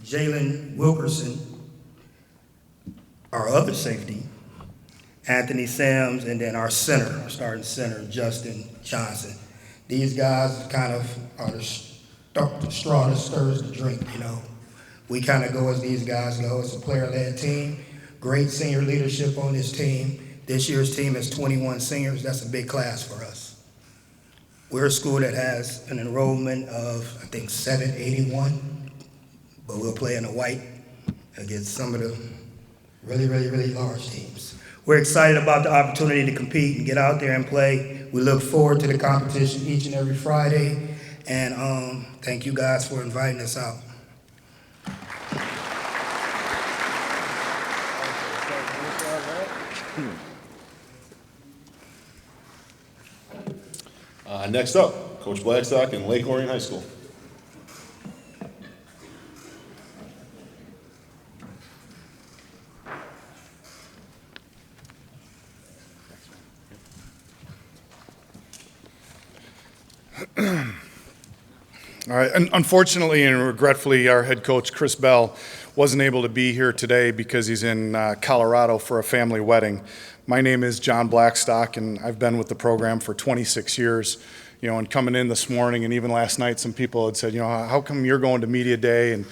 Jalen Wilkerson, our other safety, Anthony Sams, and then our center, our starting center, Justin Johnson. These guys kind of are the straw that stirs the drink, you know. We kind of go as these guys go. It's a player-led team. Great senior leadership on this team. This year's team has 21 seniors. That's a big class for us. We're a school that has an enrollment of, I think, 781, but we'll play in the white against some of the really large teams. We're excited about the opportunity to compete and get out there and play. We look forward to the competition each and every Friday. And thank you guys for inviting us out. Next up, Coach Blackstock and Lake Orion High School. All right, and unfortunately and regretfully, our head coach, Chris Bell, wasn't able to be here today because he's in Colorado for a family wedding. My name is John Blackstock, and I've been with the program for 26 years. You know, and coming in this morning and even last night, some people had said, you know, how come you're going to media day? And,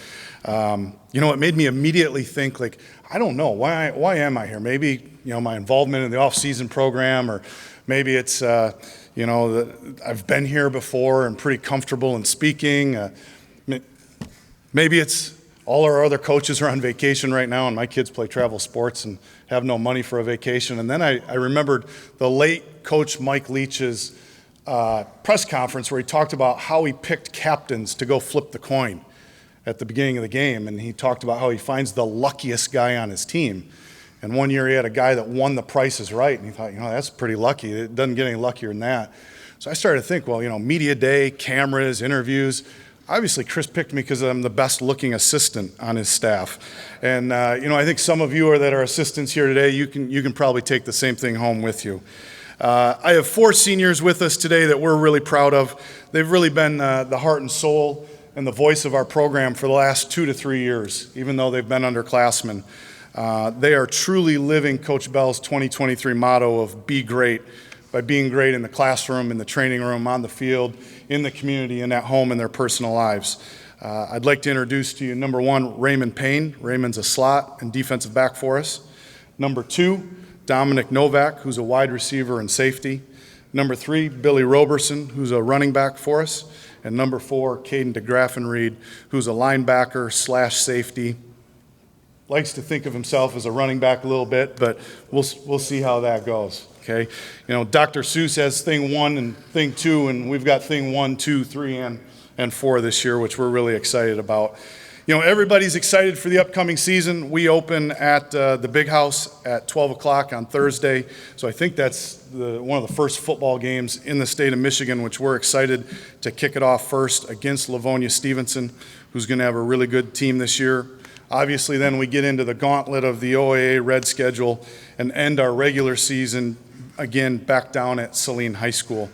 you know, it made me immediately think, like, I don't know, why am I here? Maybe, you know, my involvement in the off-season program, or maybe it's, you know, I've been here before and pretty comfortable in speaking. Maybe it's all our other coaches are on vacation right now, and my kids play travel sports and have no money for a vacation. And then I remembered the late Coach Mike Leach's press conference where he talked about how he picked captains to go flip the coin at the beginning of the game. And he talked about how he finds the luckiest guy on his team. And one year he had a guy that won the Price is Right, and he thought, that's pretty lucky. It doesn't get any luckier than that. So I started to think, well, media day, cameras, interviews. Obviously, Chris picked me because I'm the best-looking assistant on his staff. And, I think some of you that are assistants here today, you can probably take the same thing home with you. I have 4 seniors with us today that we're really proud of. They've really been the heart and soul and the voice of our program for the last 2 to 3 years, even though they've been underclassmen. They are truly living Coach Bell's 2023 motto of be great, by being great in the classroom, in the training room, on the field, in the community, and at home in their personal lives. I'd like to introduce to you, number 1, Raymond Payne. Raymond's a slot and defensive back for us. Number 2, Dominic Novak, who's a wide receiver and safety. Number 3, Billy Roberson, who's a running back for us. And number 4, Caden DeGraffenried, who's a linebacker / safety. Likes to think of himself as a running back a little bit, but we'll see how that goes. Okay, Dr. Seuss has thing 1 and thing 2, and we've got thing 1, 2, 3, and 4 this year, which we're really excited about. Everybody's excited for the upcoming season. We open at the Big House at 12 o'clock on Thursday, so I think that's one of the first football games in the state of Michigan, which we're excited to kick it off first against Livonia Stevenson, who's going to have a really good team this year. Obviously, then we get into the gauntlet of the OAA red schedule and end our regular season again back down at Saline High School.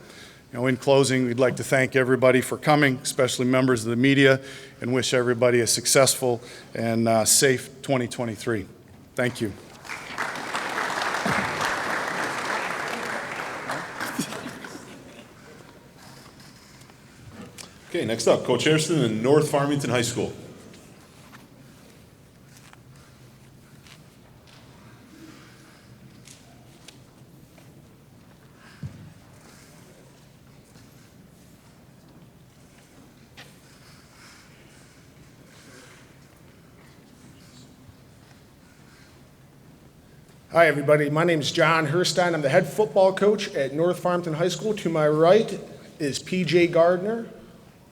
In closing, we'd like to thank everybody for coming, especially members of the media, and wish everybody a successful and safe 2023. Thank you. Okay, next up, Coach Harrison in North Farmington High School. Hi, everybody. My name is John Herstein. I'm the head football coach at North Farmington High School. To my right is P.J. Gardner,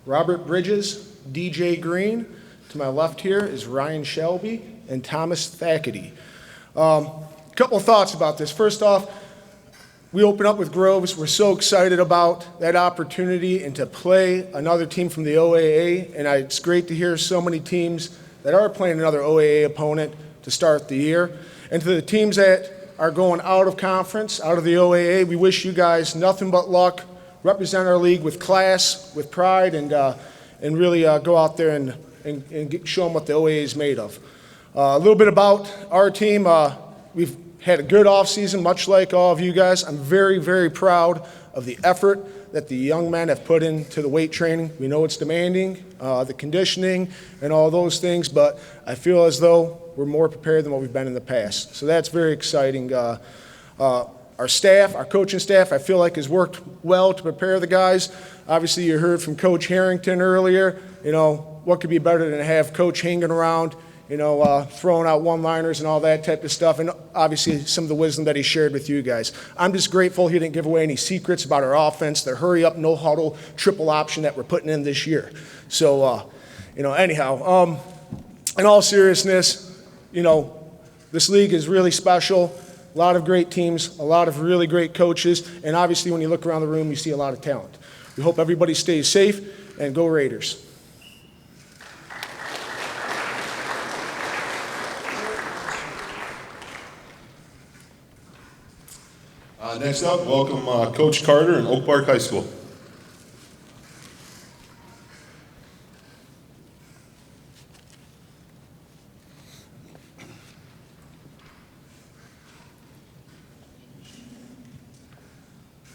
Robert Bridges, D.J. Green. To my left here is Ryan Shelby and Thomas Thackeray. Couple of thoughts about this. First off, we open up with Groves. We're so excited about that opportunity and to play another team from the OAA. And it's great to hear so many teams that are playing another OAA opponent to start the year. And to the teams that are going out of conference, out of the OAA, we wish you guys nothing but luck. Represent our league with class, with pride, and really go out there and show them what the OAA is made of. A little bit about our team. We've had a good offseason, much like all of you guys. I'm very, very proud of the effort that the young men have put into the weight training. We know it's demanding, the conditioning, and all those things, but I feel as though we're more prepared than what we've been in the past. So that's very exciting. Our staff, our coaching staff, I feel like has worked well to prepare the guys. Obviously, you heard from Coach Harrington earlier. What could be better than to have Coach hanging around, throwing out one-liners and all that type of stuff, and obviously some of the wisdom that he shared with you guys. I'm just grateful he didn't give away any secrets about our offense, the hurry-up, no-huddle, triple option that we're putting in this year. So, anyhow, in all seriousness, this league is really special. A lot of great teams, a lot of really great coaches, and obviously when you look around the room, you see a lot of talent. We hope everybody stays safe, and go Raiders. Next up, welcome Coach Carter in Oak Park High School.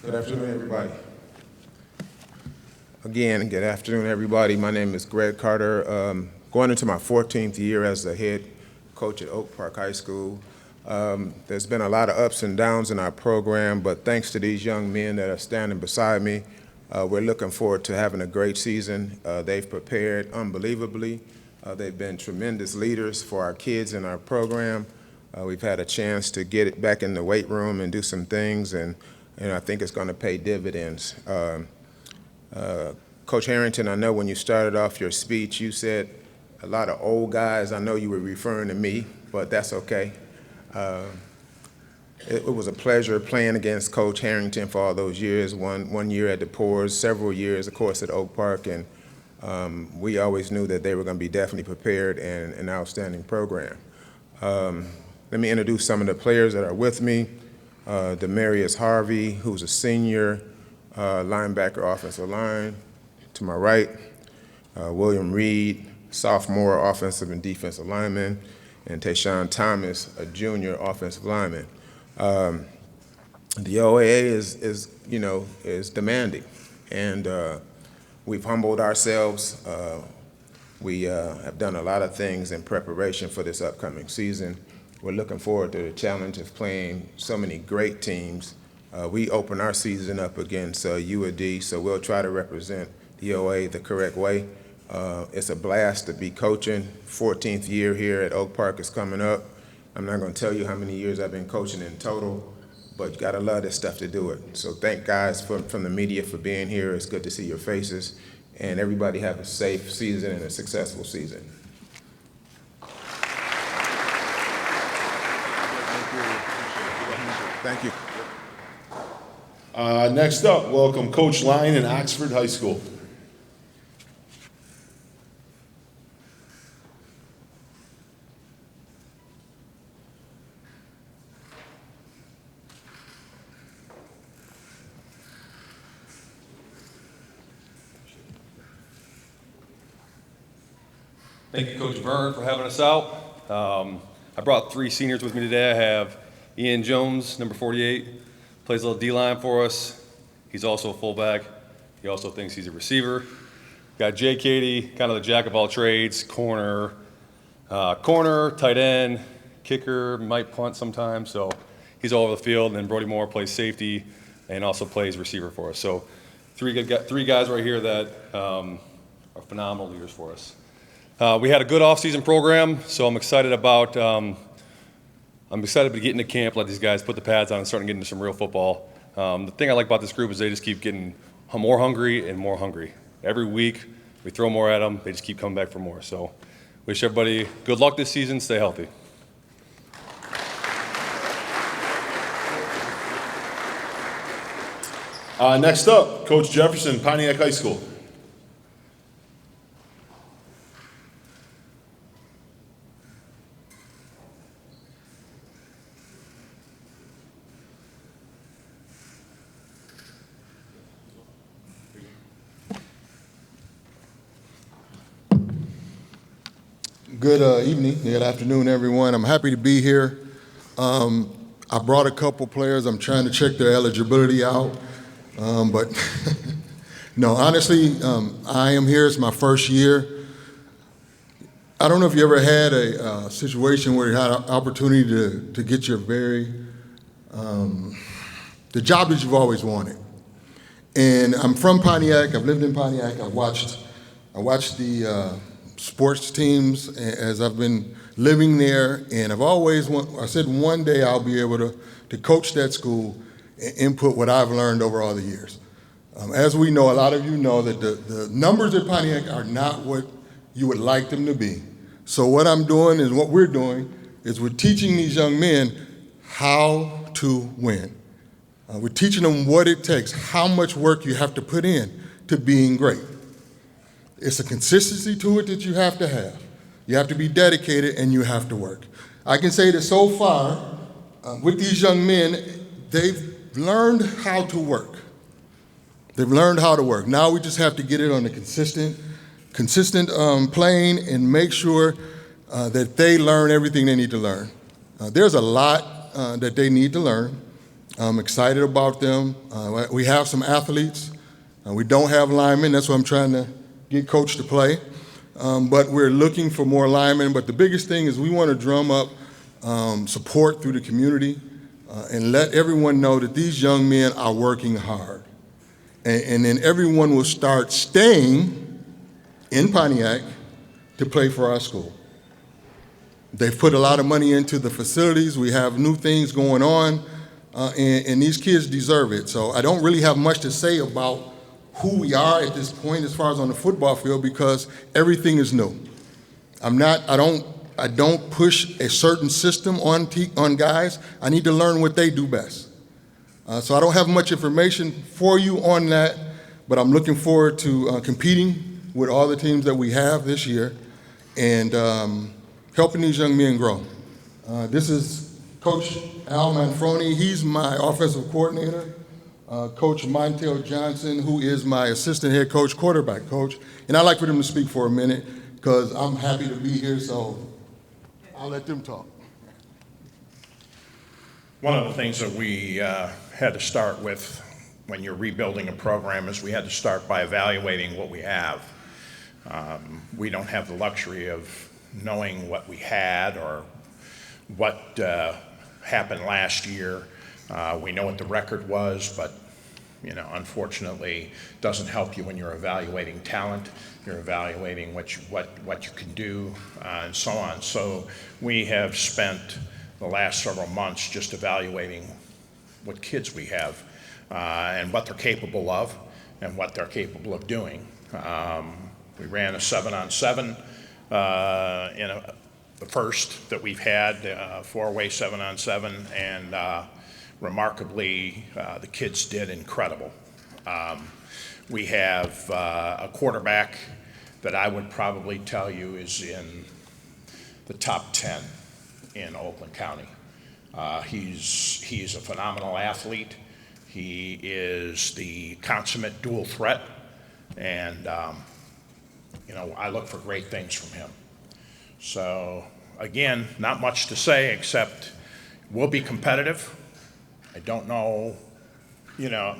Good afternoon, everybody. Again, good afternoon, everybody. My name is Greg Carter. Going into my 14th year as the head coach at Oak Park High School. There's been a lot of ups and downs in our program, but thanks to these young men that are standing beside me, we're looking forward to having a great season. They've prepared unbelievably. They've been tremendous leaders for our kids in our program. We've had a chance to get it back in the weight room and do some things, and I think it's going to pay dividends. Coach Harrington, I know when you started off your speech, you said a lot of old guys. I know you were referring to me, but that's okay. It was a pleasure playing against Coach Harrington for all those years, one year at the Poors, several years, of course, at Oak Park, and we always knew that they were going to be definitely prepared and an outstanding program. Let me introduce some of the players that are with me. Demarius Harvey, who's a senior linebacker, offensive line. To my right, William Reed, sophomore offensive and defensive lineman, and Tayshawn Thomas, a junior offensive lineman. The OAA is demanding, and we've humbled ourselves. We have done a lot of things in preparation for this upcoming season. We're looking forward to the challenge of playing so many great teams. We open our season up against UAD, so we'll try to represent the OAA the correct way. It's a blast to be coaching. 14th year here at Oak Park is coming up. I'm not going to tell you how many years I've been coaching in total, but you got to love this stuff to do it. So thank guys from the media for being here. It's good to see your faces. And everybody have a safe season and a successful season. Thank you. Next up, welcome Coach Lyon in Oxford High School. Thank you, Coach Vern, for having us out. I brought 3 seniors with me today. I have Ian Jones, number 48, plays a little D-line for us. He's also a fullback. He also thinks he's a receiver. Got Jay Cady, kind of the jack of all trades, corner, tight end, kicker, might punt sometimes. So he's all over the field. And then Brody Moore plays safety and also plays receiver for us. So 3 guys right here that are phenomenal leaders for us. We had a good off-season program, so I'm excited to get into camp, let these guys put the pads on and start getting into some real football. The thing I like about this group is they just keep getting more hungry and more hungry. Every week, we throw more at them. They just keep coming back for more. So wish everybody good luck this season. Stay healthy. Next up, Coach Jefferson, Pontiac High School. Good evening, good afternoon, everyone. I'm happy to be here. I brought a couple players. I'm trying to check their eligibility out. But no, honestly, I am here. It's my first year. I don't know if you ever had a situation where you had an opportunity to get your the job that you've always wanted. And I'm from Pontiac. I've lived in Pontiac. I watched the sports teams as I've been living there, and I said one day I'll be able to coach that school and input what I've learned over all the years. As we know, a lot of you know that the numbers at Pontiac are not what you would like them to be. So what I'm doing is what we're doing is we're teaching these young men how to win. We're teaching them what it takes, how much work you have to put in to being great. It's a consistency to it that you have to have. You have to be dedicated and you have to work. I can say that so far, with these young men, they've learned how to work. They've learned how to work. Now we just have to get it on a consistent plane and make sure that they learn everything they need to learn. There's a lot that they need to learn. I'm excited about them. We have some athletes. We don't have linemen. That's what I'm trying to get coach to play. But we're looking for more linemen. But the biggest thing is we want to drum up support through the community and let everyone know that these young men are working hard. And then everyone will start staying in Pontiac to play for our school. They've put a lot of money into the facilities. We have new things going on, and these kids deserve it. So I don't really have much to say about who we are at this point as far as on the football field, because everything is new. I don't push a certain system on guys. I need to learn what they do best. So I don't have much information for you on that, but I'm looking forward to competing with all the teams that we have this year and helping these young men grow. This is Coach Al Manfroni. He's my offensive coordinator. Coach Montel Johnson, who is my assistant head coach, quarterback coach. And I'd like for them to speak for a minute because I'm happy to be here, so I'll let them talk. One of the things that we had to start with when you're rebuilding a program is we had to start by evaluating what we have. We don't have the luxury of knowing what we had or what happened last year. We know what the record was, but unfortunately, it doesn't help you when you're evaluating talent. You're evaluating what you can do, and so on. So we have spent the last several months just evaluating what kids we have and what they're capable of and what they're capable of doing. We ran a 7-on-7 in the first that we've had, 4-way 7-on-7, and remarkably, the kids did incredible. We have a quarterback that I would probably tell you is in the top 10 in Oakland County. He's a phenomenal athlete. He is the consummate dual threat, and I look for great things from him. So again, not much to say except we'll be competitive. I don't know,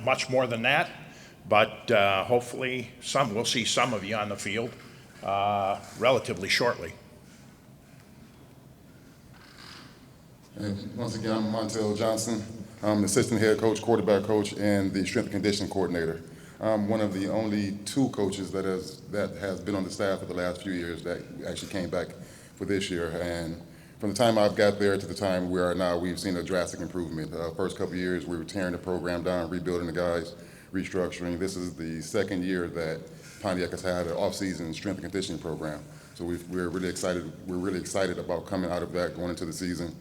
much more than that, but hopefully we'll see some of you on the field relatively shortly. And once again, I'm Montel Johnson. I'm the assistant head coach, quarterback coach, and the strength and conditioning coordinator. I'm one of the only 2 coaches that has been on the staff for the last few years that actually came back for this year. And from the time I've got there to the time we are now, we've seen a drastic improvement. First couple of years, we were tearing the program down, rebuilding the guys, restructuring. This is the second year that Pontiac has had an off-season strength and conditioning program. So we're really excited. We're really excited about coming out of that, going into the season.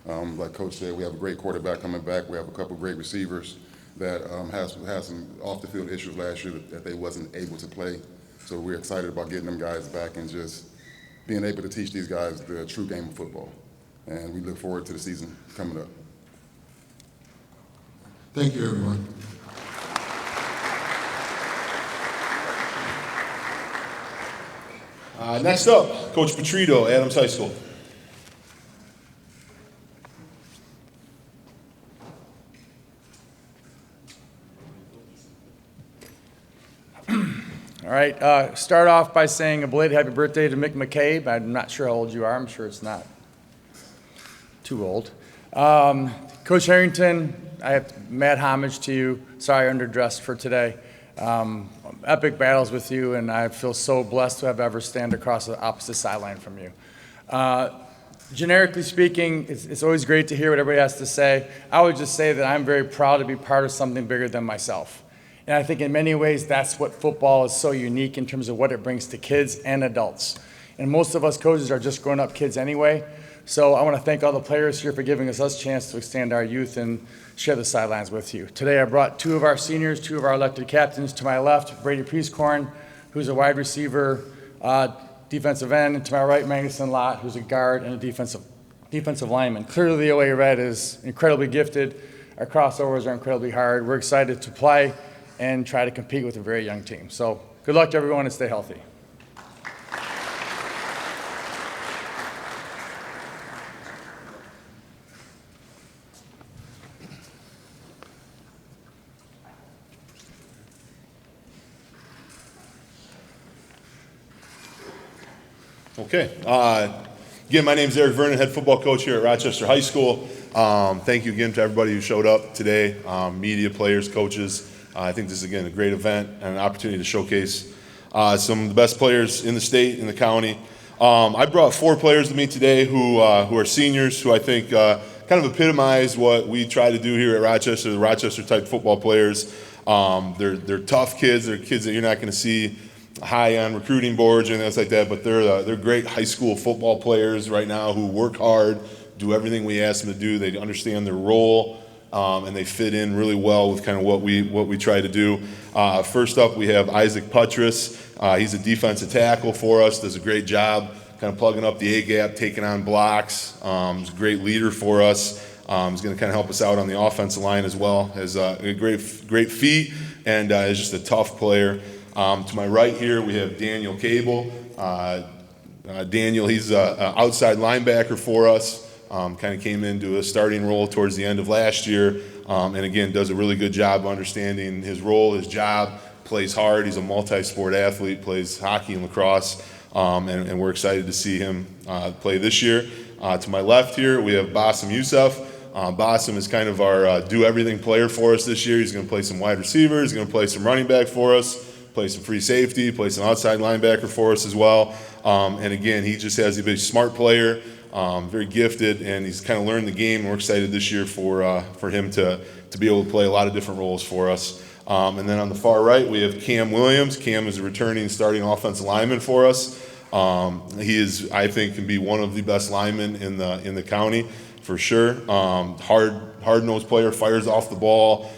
Like Coach said, we have a great quarterback coming back. We have a couple of great receivers that had some off-the-field issues last year that they wasn't able to play. So we're excited about getting them guys back and just being able to teach these guys the true game of football. And we look forward to the season coming up. Thank you, everyone. Next up, Coach Petrito, Adams High School. All right, start off by saying a belated happy birthday to Mick McCabe. I'm not sure how old you are. I'm sure it's not too old. Coach Harrington, I have mad homage to you. Sorry I underdressed for today. Epic battles with you, and I feel so blessed to have ever stand across the opposite sideline from you. Generically speaking, it's always great to hear what everybody has to say. I would just say that I'm very proud to be part of something bigger than myself. And I think in many ways that's what football is so unique in terms of what it brings to kids and adults. And most of us coaches are just grown-up kids anyway. So I want to thank all the players here for giving us a chance to extend our youth and share the sidelines with you. Today I brought 2 of our seniors, 2 of our elected captains. To my left, Brady Priestcorn, who's a wide receiver, defensive end, and to my right, Magnuson Lott, who's a guard and a defensive lineman. Clearly the OAA Red is incredibly gifted. Our crossovers are incredibly hard. We're excited to play and try to compete with a very young team. So good luck to everyone and stay healthy. Okay. Again, my name is Eric Vernon, head football coach here at Rochester High School. Thank you again to everybody who showed up today, media, players, coaches. I think this is, again, a great event and an opportunity to showcase some of the best players in the state, in the county. I brought 4 players to me today who are seniors, who I think kind of epitomize what we try to do here at Rochester, the Rochester-type football players. They're tough kids. They're kids that you're not going to see high on recruiting boards or anything else like that, but they're great high school football players right now who work hard, do everything we ask them to do. They understand their role, and they fit in really well with kind of what we try to do. First up, we have Isaac Putras. He's a defensive tackle for us, does a great job kind of plugging up the A-gap, taking on blocks. He's a great leader for us. He's going to kind of help us out on the offensive line as well. Has a great feet and is just a tough player. To my right here, we have Daniel Cable. Daniel, he's an outside linebacker for us. Kind of came into a starting role towards the end of last year, and again, does a really good job of understanding his role, his job, plays hard. He's a multi-sport athlete, plays hockey and lacrosse, and we're excited to see him play this year. To my left here, we have Bassem Youssef. Bassem is kind of our do-everything player for us this year. He's going to play some wide receiver. He's going to play some running back for us, play some free safety, play some outside linebacker for us as well. And again, he just has a very smart player, very gifted, and he's kind of learned the game. We're excited this year for him to be able to play a lot of different roles for us. And then on the far right, we have Cam Williams. Cam is a returning starting offensive lineman for us. He is, I think, can be one of the best linemen in the county for sure. Hard-nosed player, fires off the ball,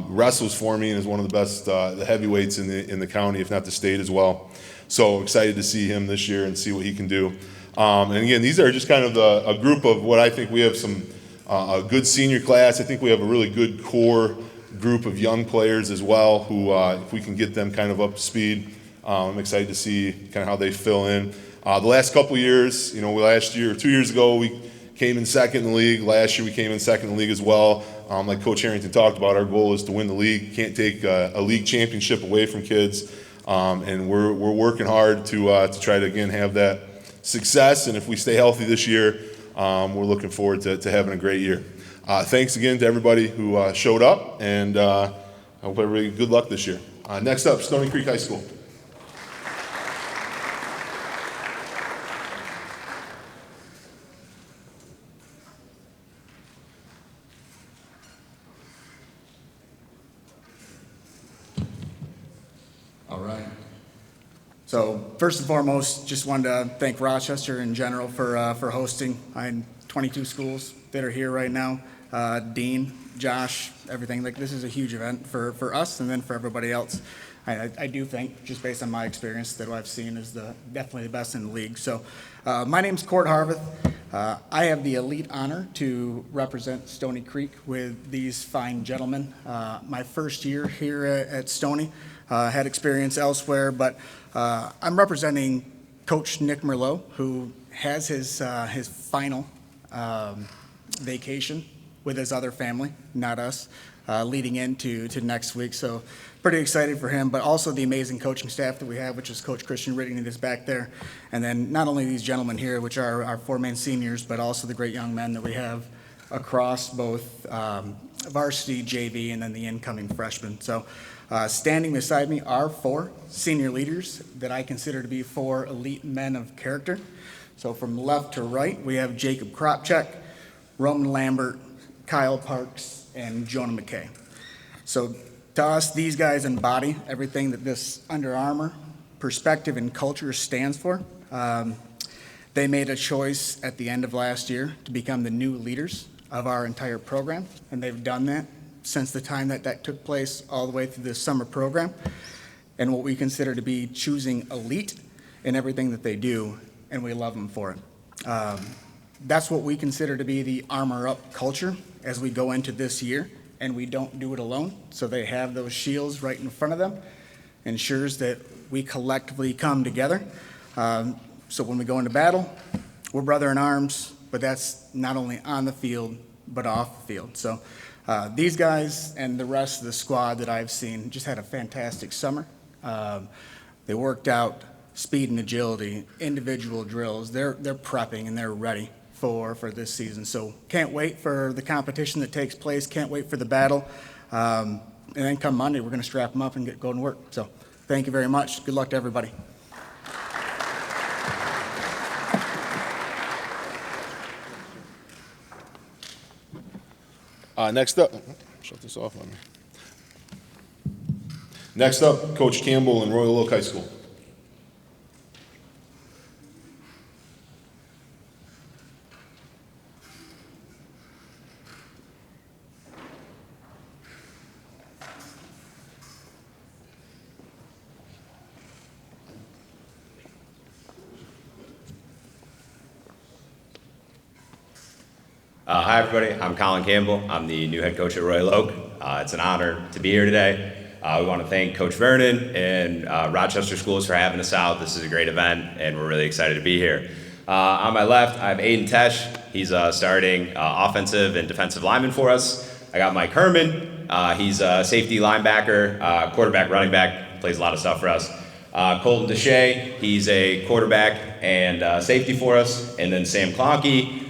wrestles for me, and is one of the best the heavyweights in the county, if not the state as well. So excited to see him this year and see what he can do. And again, these are just kind of a group of what I think we have some a good senior class. I think we have a really good core group of young players as well who, if we can get them kind of up to speed, I'm excited to see kind of how they fill in. The last couple of years, last year, 2 years ago, we came in second in the league. Last year, we came in second in the league as well. Like Coach Harrington talked about, our goal is to win the league. Can't take a league championship away from kids, and we're working hard to try to again have that success. And if we stay healthy this year, we're looking forward to having a great year. Thanks again to everybody who showed up, and I hope everybody good luck this year. Next up, Stoney Creek High School. All right. So first and foremost, just wanted to thank Rochester in general for hosting. I had 22 schools that are here right now. Dean, Josh, everything. Like, this is a huge event for us and then for everybody else. I do think, just based on my experience, that what I've seen is definitely the best in the league. So my name's Court Harveth. I have the elite honor to represent Stoney Creek with these fine gentlemen. My first year here at Stoney, had experience elsewhere, but I'm representing Coach Nick Merlot, who has his final vacation with his other family, not us, leading into next week. So pretty excited for him, but also the amazing coaching staff that we have, which is Coach Christian Ridding is back there. And then not only these gentlemen here, which are our 4 main seniors, but also the great young men that we have across both varsity, JV, and then the incoming freshmen. So standing beside me are 4 senior leaders that I consider to be 4 elite men of character. So from left to right, we have Jacob Kropchak, Roman Lambert, Kyle Parks, and Jonah McKay. So to us, these guys embody everything that this Under Armour perspective and culture stands for. They made a choice at the end of last year to become the new leaders of our entire program, and they've done that since the time that took place all the way through the summer program, and what we consider to be choosing elite in everything that they do, and we love them for it. That's what we consider to be the Armor Up culture as we go into this year, and we don't do it alone. So they have those shields right in front of them, ensures that we collectively come together. So when we go into battle, we're brother in arms, but that's not only on the field, but off the field. So these guys and the rest of the squad that I've seen just had a fantastic summer. They worked out speed and agility, individual drills. They're prepping and they're ready for this season. So can't wait for the competition that takes place. Can't wait for the battle. And then come Monday, we're going to strap them up and go to work. So thank you very much. Good luck to everybody. Next up, shut this off on me. Next up, Coach Campbell in Royal Oak High School. Hi, everybody. I'm Colin Campbell. I'm the new head coach at Royal Oak. It's an honor to be here today. We want to thank Coach Vernon and Rochester Schools for having us out. This is a great event, and we're really excited to be here. On my left, I have Aiden Tesh. He's starting offensive and defensive lineman for us. I got Mike Herman. He's a safety linebacker, quarterback, running back, plays a lot of stuff for us. Colton Deshay, he's a quarterback and safety for us. And then Sam Clonky,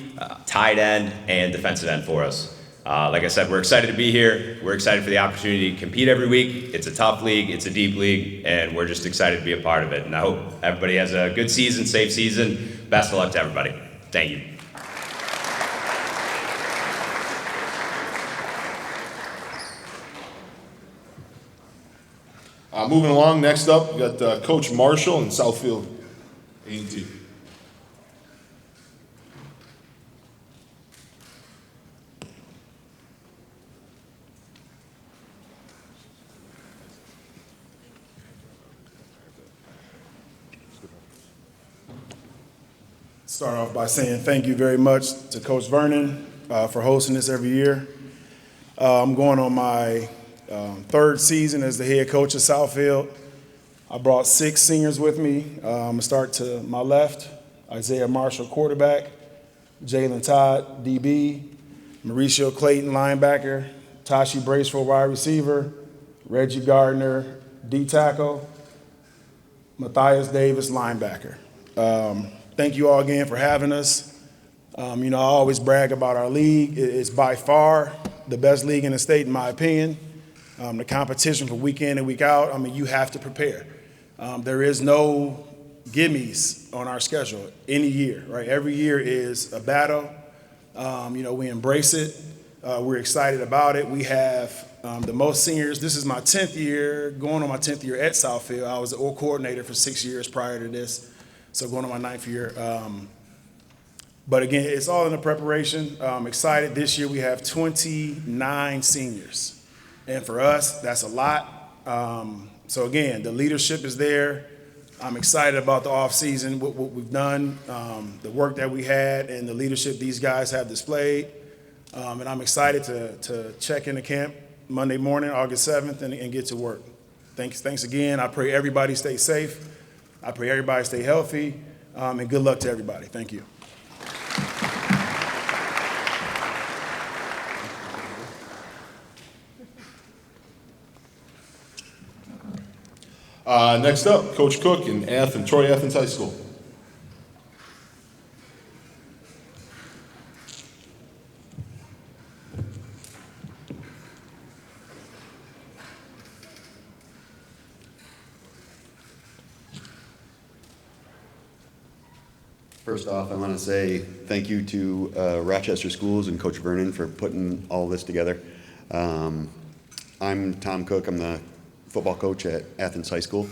tight end and defensive end for us. Like I said, we're excited to be here. We're excited for the opportunity to compete every week. It's a tough league, it's a deep league, and we're just excited to be a part of it. And I hope everybody has a good season, safe season. Best of luck to everybody. Thank you. Moving along, next up, we got Coach Marshall in Southfield A&T. Start off by saying thank you very much to Coach Vernon for hosting this every year. I'm going on my third season as the head coach of Southfield. I brought 6 seniors with me. I'm going to start to my left, Isaiah Marshall, quarterback, Jalen Todd, DB, Mauricio Clayton, linebacker, Tashi Braceful, wide receiver, Reggie Gardner, D-tackle, Matthias Davis, linebacker. Thank you all again for having us. I always brag about our league. It's by far the best league in the state, in my opinion. The competition for week in and week out, you have to prepare. There is no gimmies on our schedule any year, right? Every year is a battle. We embrace it. We're excited about it. We have the most seniors. This is my 10th year, going on my 10th year at Southfield. I was the O coordinator for 6 years prior to this. So going on my 9th year. But again, it's all in the preparation. I'm excited. This year we have 29 seniors. And for us, that's a lot. So again, the leadership is there. I'm excited about the offseason, what we've done, the work that we had, and the leadership these guys have displayed. And I'm excited to check into camp Monday morning, August 7th, and get to work. Thanks again. I pray everybody stay safe. I pray everybody stay healthy, and good luck to everybody. Thank you. Next up, Coach Cook in Troy Athens High School. First off, I want to say thank you to Rochester Schools and Coach Vernon for putting all this together. I'm Tom Cook. I'm the football coach at Athens High School,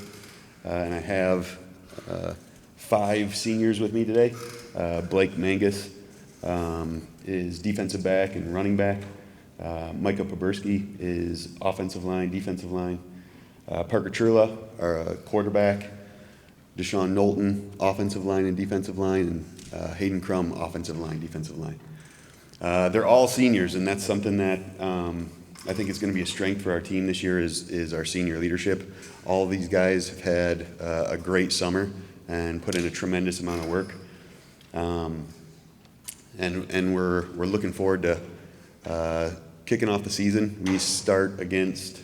and I have 5 seniors with me today. Blake Mangus is defensive back and running back. Micah Poberski is offensive line, defensive line. Parker Churla, our quarterback. Deshaun Knowlton, offensive line and defensive line, and Hayden Crum, offensive line, defensive line. They're all seniors, and that's something that I think is going to be a strength for our team this year is our senior leadership. All of these guys have had a great summer and put in a tremendous amount of work. And we're looking forward to kicking off the season. We start against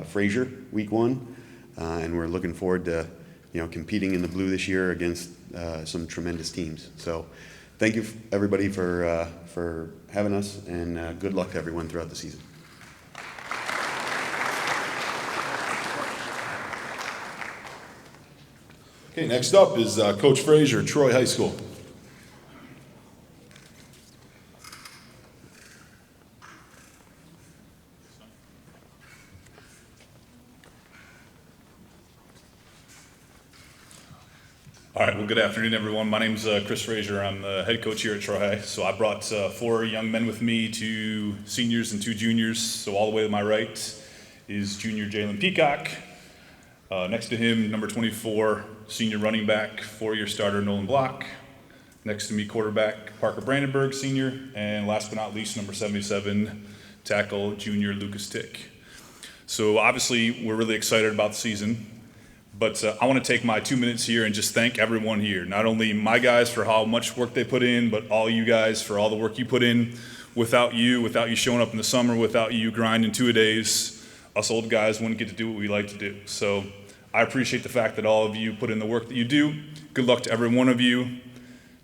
Fraser week 1, and we're looking forward to competing in the blue this year against some tremendous teams. So thank you everybody for having us, and good luck to everyone throughout the season. Okay, next up is Coach Frazier, Troy High School. All right, well, good afternoon, everyone. My name's Chris Frazier. I'm the head coach here at Troy High. So I brought 4 young men with me, 2 seniors and 2 juniors. So all the way to my right is junior Jalen Peacock. Next to him, number 24, senior running back, 4-year starter Nolan Block. Next to me, quarterback Parker Brandenburg, senior. And last but not least, number 77, tackle junior Lucas Tick. So obviously, we're really excited about the season. But I want to take my 2 minutes here and just thank everyone here. Not only my guys for how much work they put in, but all you guys for all the work you put in. Without you showing up in the summer, without you grinding 2-a-days, us old guys wouldn't get to do what we like to do. So I appreciate the fact that all of you put in the work that you do. Good luck to every one of you.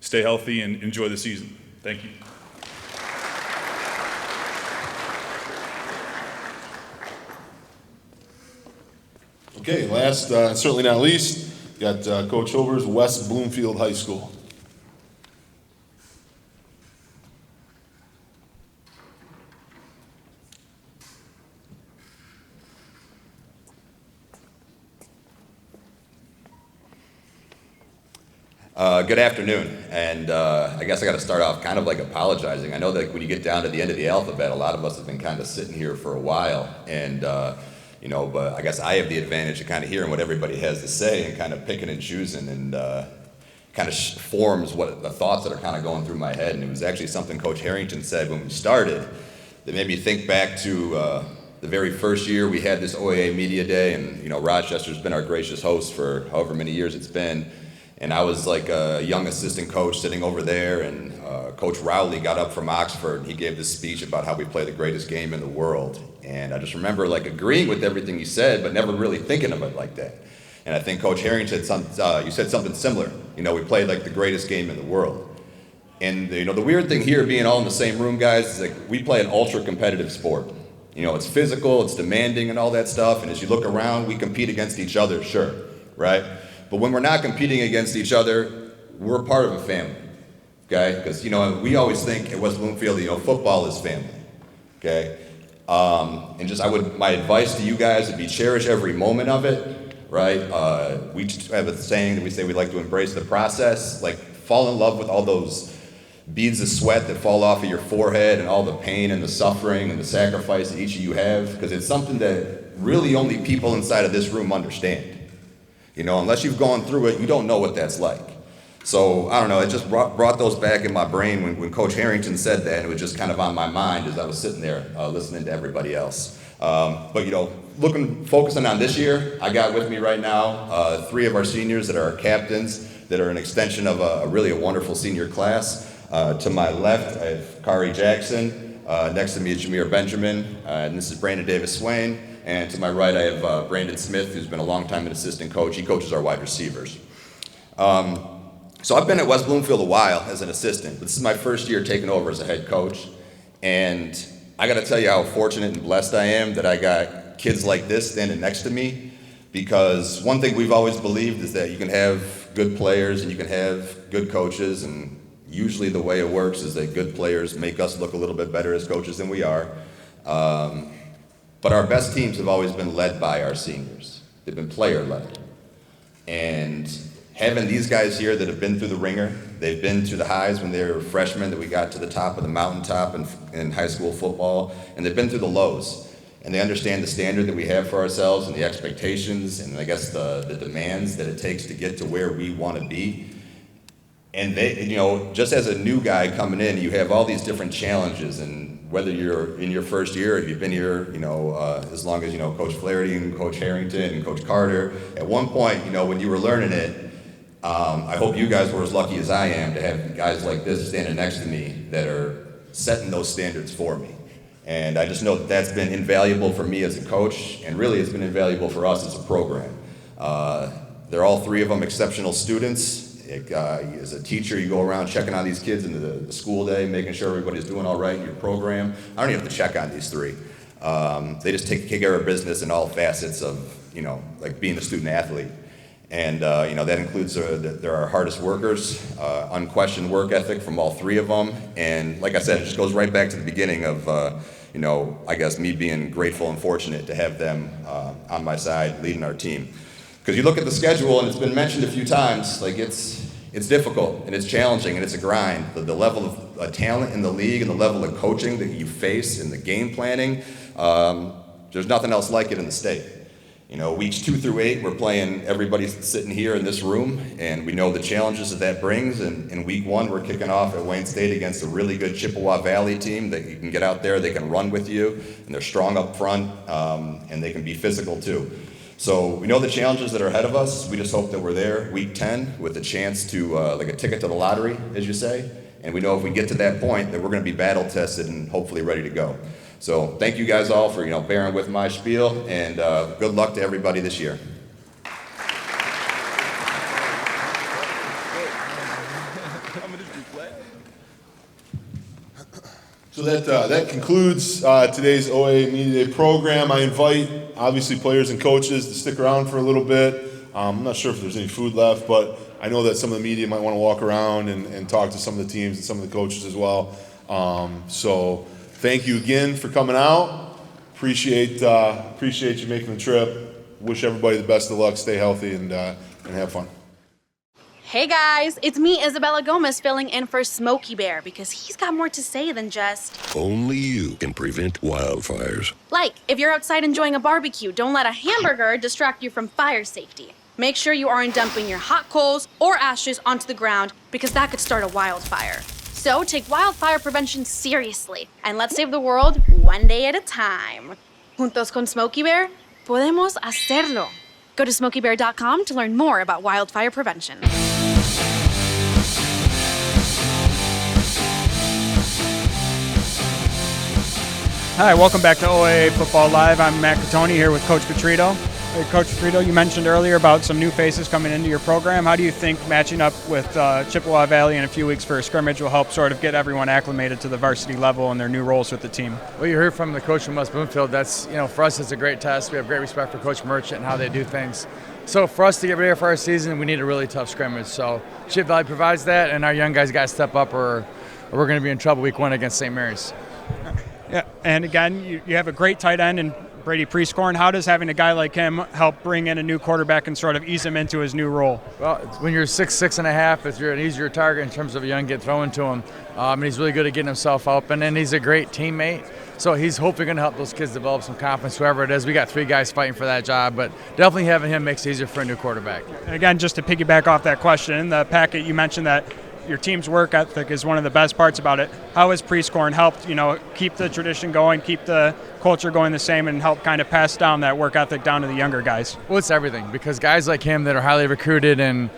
Stay healthy and enjoy the season. Thank you. Okay, last, certainly not least, got Coach Hilbers, West Bloomfield High School. Good afternoon, and I guess I got to start off kind of like apologizing. I know that when you get down to the end of the alphabet, a lot of us have been kind of sitting here for a while, and but I guess I have the advantage of kind of hearing what everybody has to say and kind of picking and choosing, and kind of forms what the thoughts that are kind of going through my head. And it was actually something Coach Harrington said when we started that made me think back to the very first year we had this OAA Media Day, and Rochester's been our gracious host for however many years it's been. And I was like a young assistant coach sitting over there, and Coach Rowley got up from Oxford, and he gave this speech about how we play the greatest game in the world. And I just remember agreeing with everything he said, but never really thinking of it like that. And I think Coach Harrington you said something similar. We played like the greatest game in the world. And the weird thing here, being all in the same room, guys, is we play an ultra competitive sport. It's physical, it's demanding, and all that stuff. And as you look around, we compete against each other, sure, right? But when we're not competing against each other, we're part of a family, okay? Because, we always think at West Bloomfield, football is family, okay? My advice to you guys would be cherish every moment of it, right? We have a saying that we say we like to embrace the process, fall in love with all those beads of sweat that fall off of your forehead and all the pain and the suffering and the sacrifice that each of you have, because it's something that really only people inside of this room understand. Unless you've gone through it, you don't know what that's like. So, I don't know, it just brought those back in my brain when Coach Harrington said that, and it was just kind of on my mind as I was sitting there listening to everybody else. Focusing on this year, I got with me right now 3 of our seniors that are our captains, that are an extension of a really wonderful senior class. To my left, I have Kari Jackson. Next to me is Shamir Benjamin, and this is Brandon Davis Swain. And to my right, I have Brandon Smith, who's been a long time an assistant coach. He coaches our wide receivers. So I've been at West Bloomfield a while as an assistant, but this is my first year taking over as a head coach. And I got to tell you how fortunate and blessed I am that I got kids like this standing next to me, because one thing we've always believed is that you can have good players and you can have good coaches, and usually the way it works is that good players make us look a little bit better as coaches than we are. But our best teams have always been led by our seniors. They've been player-led. And having these guys here that have been through the ringer, they've been through the highs when they were freshmen, that we got to the top of the mountaintop in high school football, and they've been through the lows. And they understand the standard that we have for ourselves and the expectations and I guess the demands that it takes to get to where we want to be. And they, just as a new guy coming in, you have all these different challenges, and whether you're in your first year, or you've been here, as long as, Coach Flaherty and Coach Harrington and Coach Carter, at one point, when you were learning it, I hope you guys were as lucky as I am to have guys like this standing next to me that are setting those standards for me. And I just know that that's been invaluable for me as a coach, and really it's been invaluable for us as a program. They're all 3 of them exceptional students. As a teacher, you go around checking on these kids in the school day, making sure everybody's doing all right in your program. I don't even have to check on these 3. They just take care of business in all facets of, being a student athlete. And, that includes they're our hardest workers, unquestioned work ethic from all 3 of them. And like I said, it just goes right back to the beginning of, I guess me being grateful and fortunate to have them on my side leading our team. Because you look at the schedule, and it's been mentioned a few times, like it's difficult, and it's challenging, and it's a grind. The level of talent in the league and the level of coaching that you face in the game planning, there's nothing else like it in the state. You know, weeks 2 through 8, we're playing everybody sitting here in this room, and we know the challenges that brings. And in week 1, we're kicking off at Wayne State against a really good Chippewa Valley team that you can get out there, they can run with you, and they're strong up front, and they can be physical too. So we know the challenges that are ahead of us. We just hope that we're there week 10 with a chance to, like a ticket to the lottery, as you say. And we know if we get to that point that we're going to be battle tested and hopefully ready to go. So thank you guys all for, bearing with my spiel, and good luck to everybody this year. So that concludes today's OAA Media Day program. I invite, obviously, players and coaches to stick around for a little bit. I'm not sure if there's any food left, but I know that some of the media might want to walk around and talk to some of the teams and some of the coaches as well. So thank you again for coming out. Appreciate you making the trip. Wish everybody the best of luck. Stay healthy and have fun. Hey guys, it's me, Isabella Gomez, filling in for Smokey Bear because he's got more to say than just... Only you can prevent wildfires. Like, if you're outside enjoying a barbecue, don't let a hamburger distract you from fire safety. Make sure you aren't dumping your hot coals or ashes onto the ground because that could start a wildfire. So take wildfire prevention seriously and let's save the world one day at a time. Juntos con Smokey Bear, podemos hacerlo. Go to smokeybear.com to learn more about wildfire prevention. Hi, welcome back to OAA Football Live. I'm Matt Catoni here with Coach Petrito. Hey, Coach Petrito, you mentioned earlier about some new faces coming into your program. How do you think matching up with Chippewa Valley in a few weeks for a scrimmage will help sort of get everyone acclimated to the varsity level and their new roles with the team? Well, you heard from the coach from West Bloomfield. That's, for us, it's a great test. We have great respect for Coach Merchant and how they do things. So for us to get ready for our season, we need a really tough scrimmage. So Chip Valley provides that, and our young guys got to step up or we're going to be in trouble week 1 against St. Mary's. Yeah, and again, you have a great tight end in Brady Prescorn. How does having a guy like him help bring in a new quarterback and sort of ease him into his new role? Well, when you're 6'6.5", you're an easier target in terms of a young kid throwing to him. And he's really good at getting himself open, and he's a great teammate. So he's hopefully going to help those kids develop some confidence, whoever it is. We got 3 guys fighting for that job, but definitely having him makes it easier for a new quarterback. And again, just to piggyback off that question, in the packet you mentioned that your team's work ethic is one of the best parts about it. How has Prescorn helped, keep the tradition going, keep the culture going the same, and help kind of pass down that work ethic down to the younger guys? Well, it's everything, because guys like him that are highly recruited and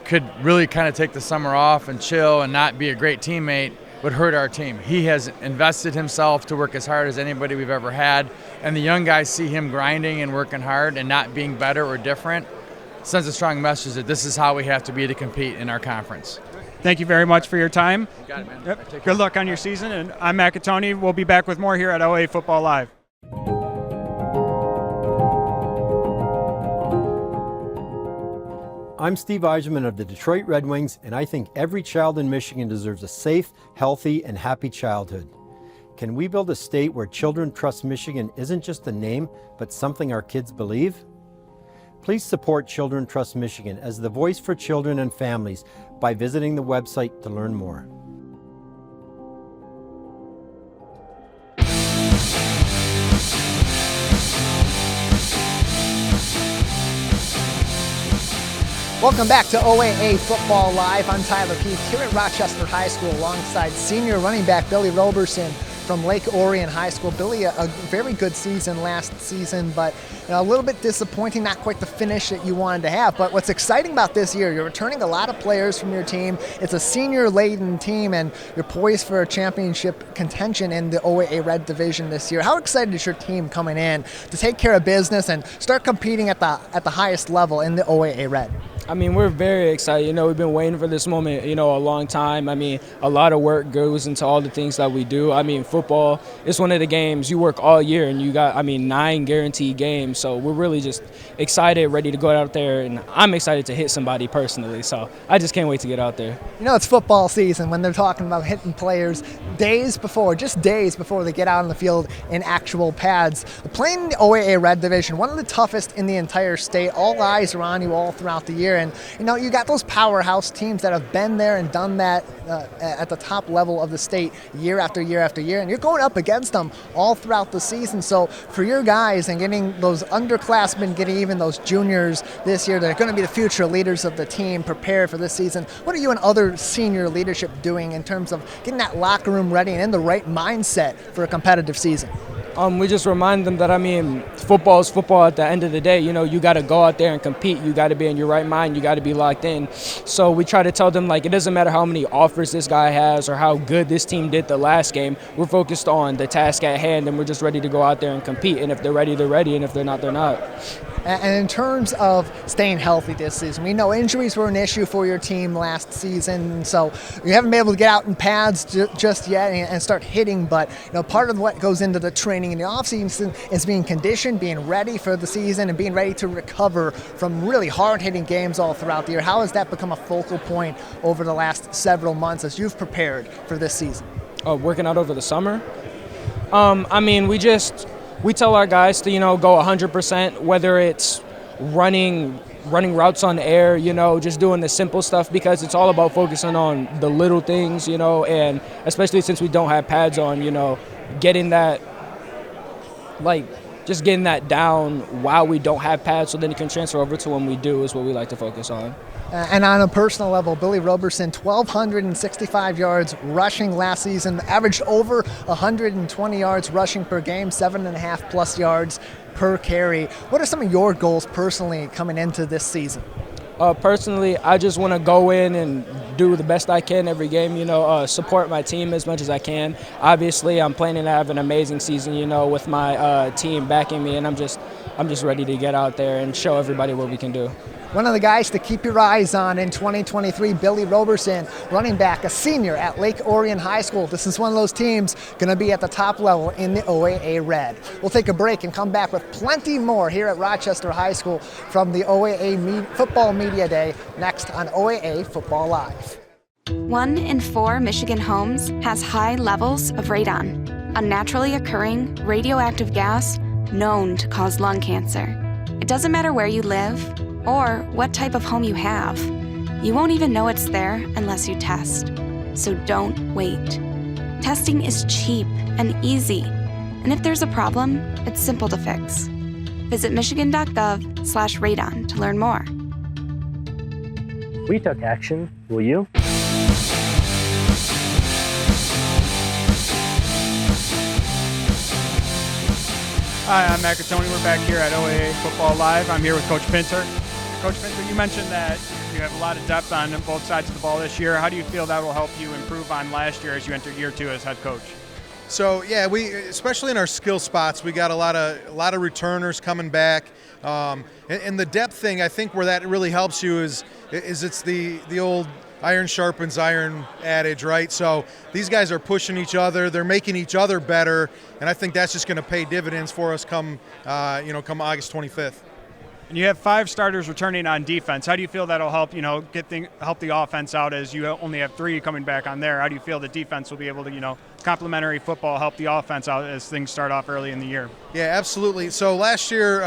could really kind of take the summer off and chill and not be a great teammate would hurt our team. He has invested himself to work as hard as anybody we've ever had, and the young guys see him grinding and working hard and not being better or different. Sends a strong message that this is how we have to be to compete in our conference. Thank you very much for your time. You got it, man. Yep. Good luck on your season, and I'm Matt Catoni. We'll be back with more here at OAA Football Live. I'm Steve Eiserman of the Detroit Red Wings, and I think every child in Michigan deserves a safe, healthy, and happy childhood. Can we build a state where Children Trust Michigan isn't just a name, but something our kids believe? Please support Children Trust Michigan as the voice for children and families by visiting the website to learn more. Welcome back to OAA Football Live. I'm Tyler Keith here at Rochester High School alongside senior running back Billy Roberson from Lake Orion High School. Billy, a very good season last season, but a little bit disappointing, not quite the finish that you wanted to have. But what's exciting about this year, you're returning a lot of players from your team. It's a senior-laden team, and you're poised for a championship contention in the OAA Red Division this year. How excited is your team coming in to take care of business and start competing at the highest level in the OAA Red? I mean, we're very excited. You know, we've been waiting for this moment, you know, a long time. I mean, a lot of work goes into all the things that we do. I mean, football is one of the games you work all year, and you got, 9 guaranteed games. So we're really just excited, ready to go out there, and I'm excited to hit somebody personally. So I just can't wait to get out there. You know, it's football season when they're talking about hitting players just days before they get out on the field in actual pads. Playing in the OAA Red Division, one of the toughest in the entire state. All eyes are on you all throughout the year. And, you know, you got those powerhouse teams that have been there and done that at the top level of the state year after year after year. And you're going up against them all throughout the season. So for your guys and getting those underclassmen, getting even those juniors this year, they're going to be the future leaders of the team prepared for this season. What are you and other senior leadership doing in terms of getting that locker room ready and in the right mindset for a competitive season? We just remind them that, football is football at the end of the day. You know, you got to go out there and compete. You got to be in your right mind. You got to be locked in. So we try to tell them, like, it doesn't matter how many offers this guy has or how good this team did the last game. We're focused on the task at hand, and we're just ready to go out there and compete. And if they're ready, they're ready. And if they're not, they're not. And in terms of staying healthy this season, we know injuries were an issue for your team last season, so you haven't been able to get out in pads just yet and start hitting. But you know, part of what goes into the training in the offseason is being conditioned, being ready for the season, and being ready to recover from really hard-hitting games all throughout the year. How has that become a focal point over the last several months as you've prepared for this season? Working out over the summer? We tell our guys to, go 100%, whether it's running routes on air, just doing the simple stuff, because it's all about focusing on the little things, and especially since we don't have pads on, getting that, just getting that down while we don't have pads, so then you can transfer over to when we do is what we like to focus on. And on a personal level, Billy Roberson, 1,265 yards rushing last season, averaged over 120 yards rushing per game, 7.5 plus yards per carry. What are some of your goals personally coming into this season? Personally, I just want to go in and do the best I can every game, support my team as much as I can. Obviously, I'm planning to have an amazing season, with my team backing me, and I'm just ready to get out there and show everybody what we can do. One of the guys to keep your eyes on in 2023, Billy Roberson, running back, a senior at Lake Orion High School. This is one of those teams going to be at the top level in the OAA Red. We'll take a break and come back with plenty more here at Rochester High School from the OAA Football Media Day next on OAA Football Live. 1 in 4 Michigan homes has high levels of radon, a naturally occurring radioactive gas known to cause lung cancer. It doesn't matter where you live or what type of home you have. You won't even know it's there unless you test. So don't wait. Testing is cheap and easy. And if there's a problem, it's simple to fix. Visit michigan.gov/radon to learn more. We took action. Will you? Hi, I'm Matt Tony. We're back here at OAA Football Live. I'm here with Coach Pinter. Coach Pinter, you mentioned that you have a lot of depth on both sides of the ball this year. How do you feel that will help you improve on last year as you enter year 2 as head coach? So yeah, we especially in our skill spots, we got a lot of returners coming back, and the depth thing. I think where that really helps you is it's the old iron sharpens iron adage, right? So these guys are pushing each other, they're making each other better, and I think that's just going to pay dividends for us come August 25th. And you have 5 starters returning on defense. How do you feel that'll help, help the offense out as you only have 3 coming back on there? How do you feel the defense will be able to, complementary football help the offense out as things start off early in the year? Yeah, absolutely. So last year,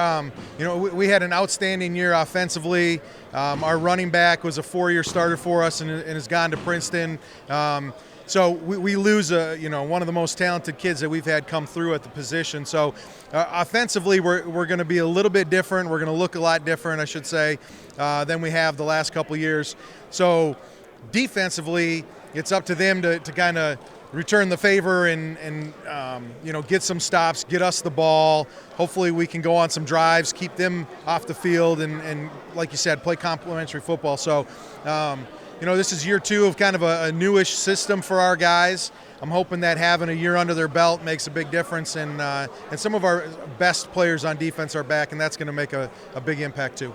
we had an outstanding year offensively. Our running back was a 4-year starter for us and has gone to Princeton. So we lose one of the most talented kids that we've had come through at the position. So offensively, we're going to be a little bit different. We're going to look a lot different, I should say, than we have the last couple of years. So defensively, it's up to them to kind of return the favor and get some stops, get us the ball. Hopefully we can go on some drives, keep them off the field, and like you said, play complementary football. So this is year 2 of kind of a newish system for our guys. I'm hoping that having a year under their belt makes a big difference, and some of our best players on defense are back, and that's going to make a big impact too.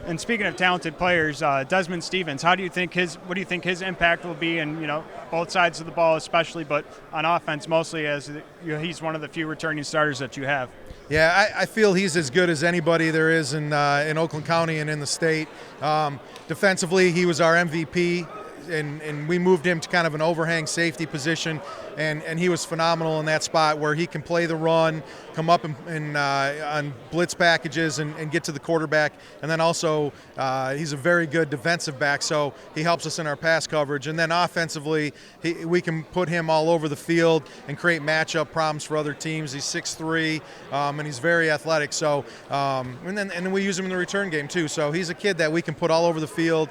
And speaking of talented players, Desmond Stevens, what do you think his impact will be in both sides of the ball, especially, but on offense mostly, as he's one of the few returning starters that you have? Yeah, I feel he's as good as anybody there is in Oakland County and in the state. Defensively, he was our MVP. And we moved him to kind of an overhang safety position, and he was phenomenal in that spot where he can play the run, come up on blitz packages and get to the quarterback. And then also he's a very good defensive back, so he helps us in our pass coverage. And then offensively, we can put him all over the field and create matchup problems for other teams. He's 6'3", and he's very athletic. So and then we use him in the return game too. So he's a kid that we can put all over the field,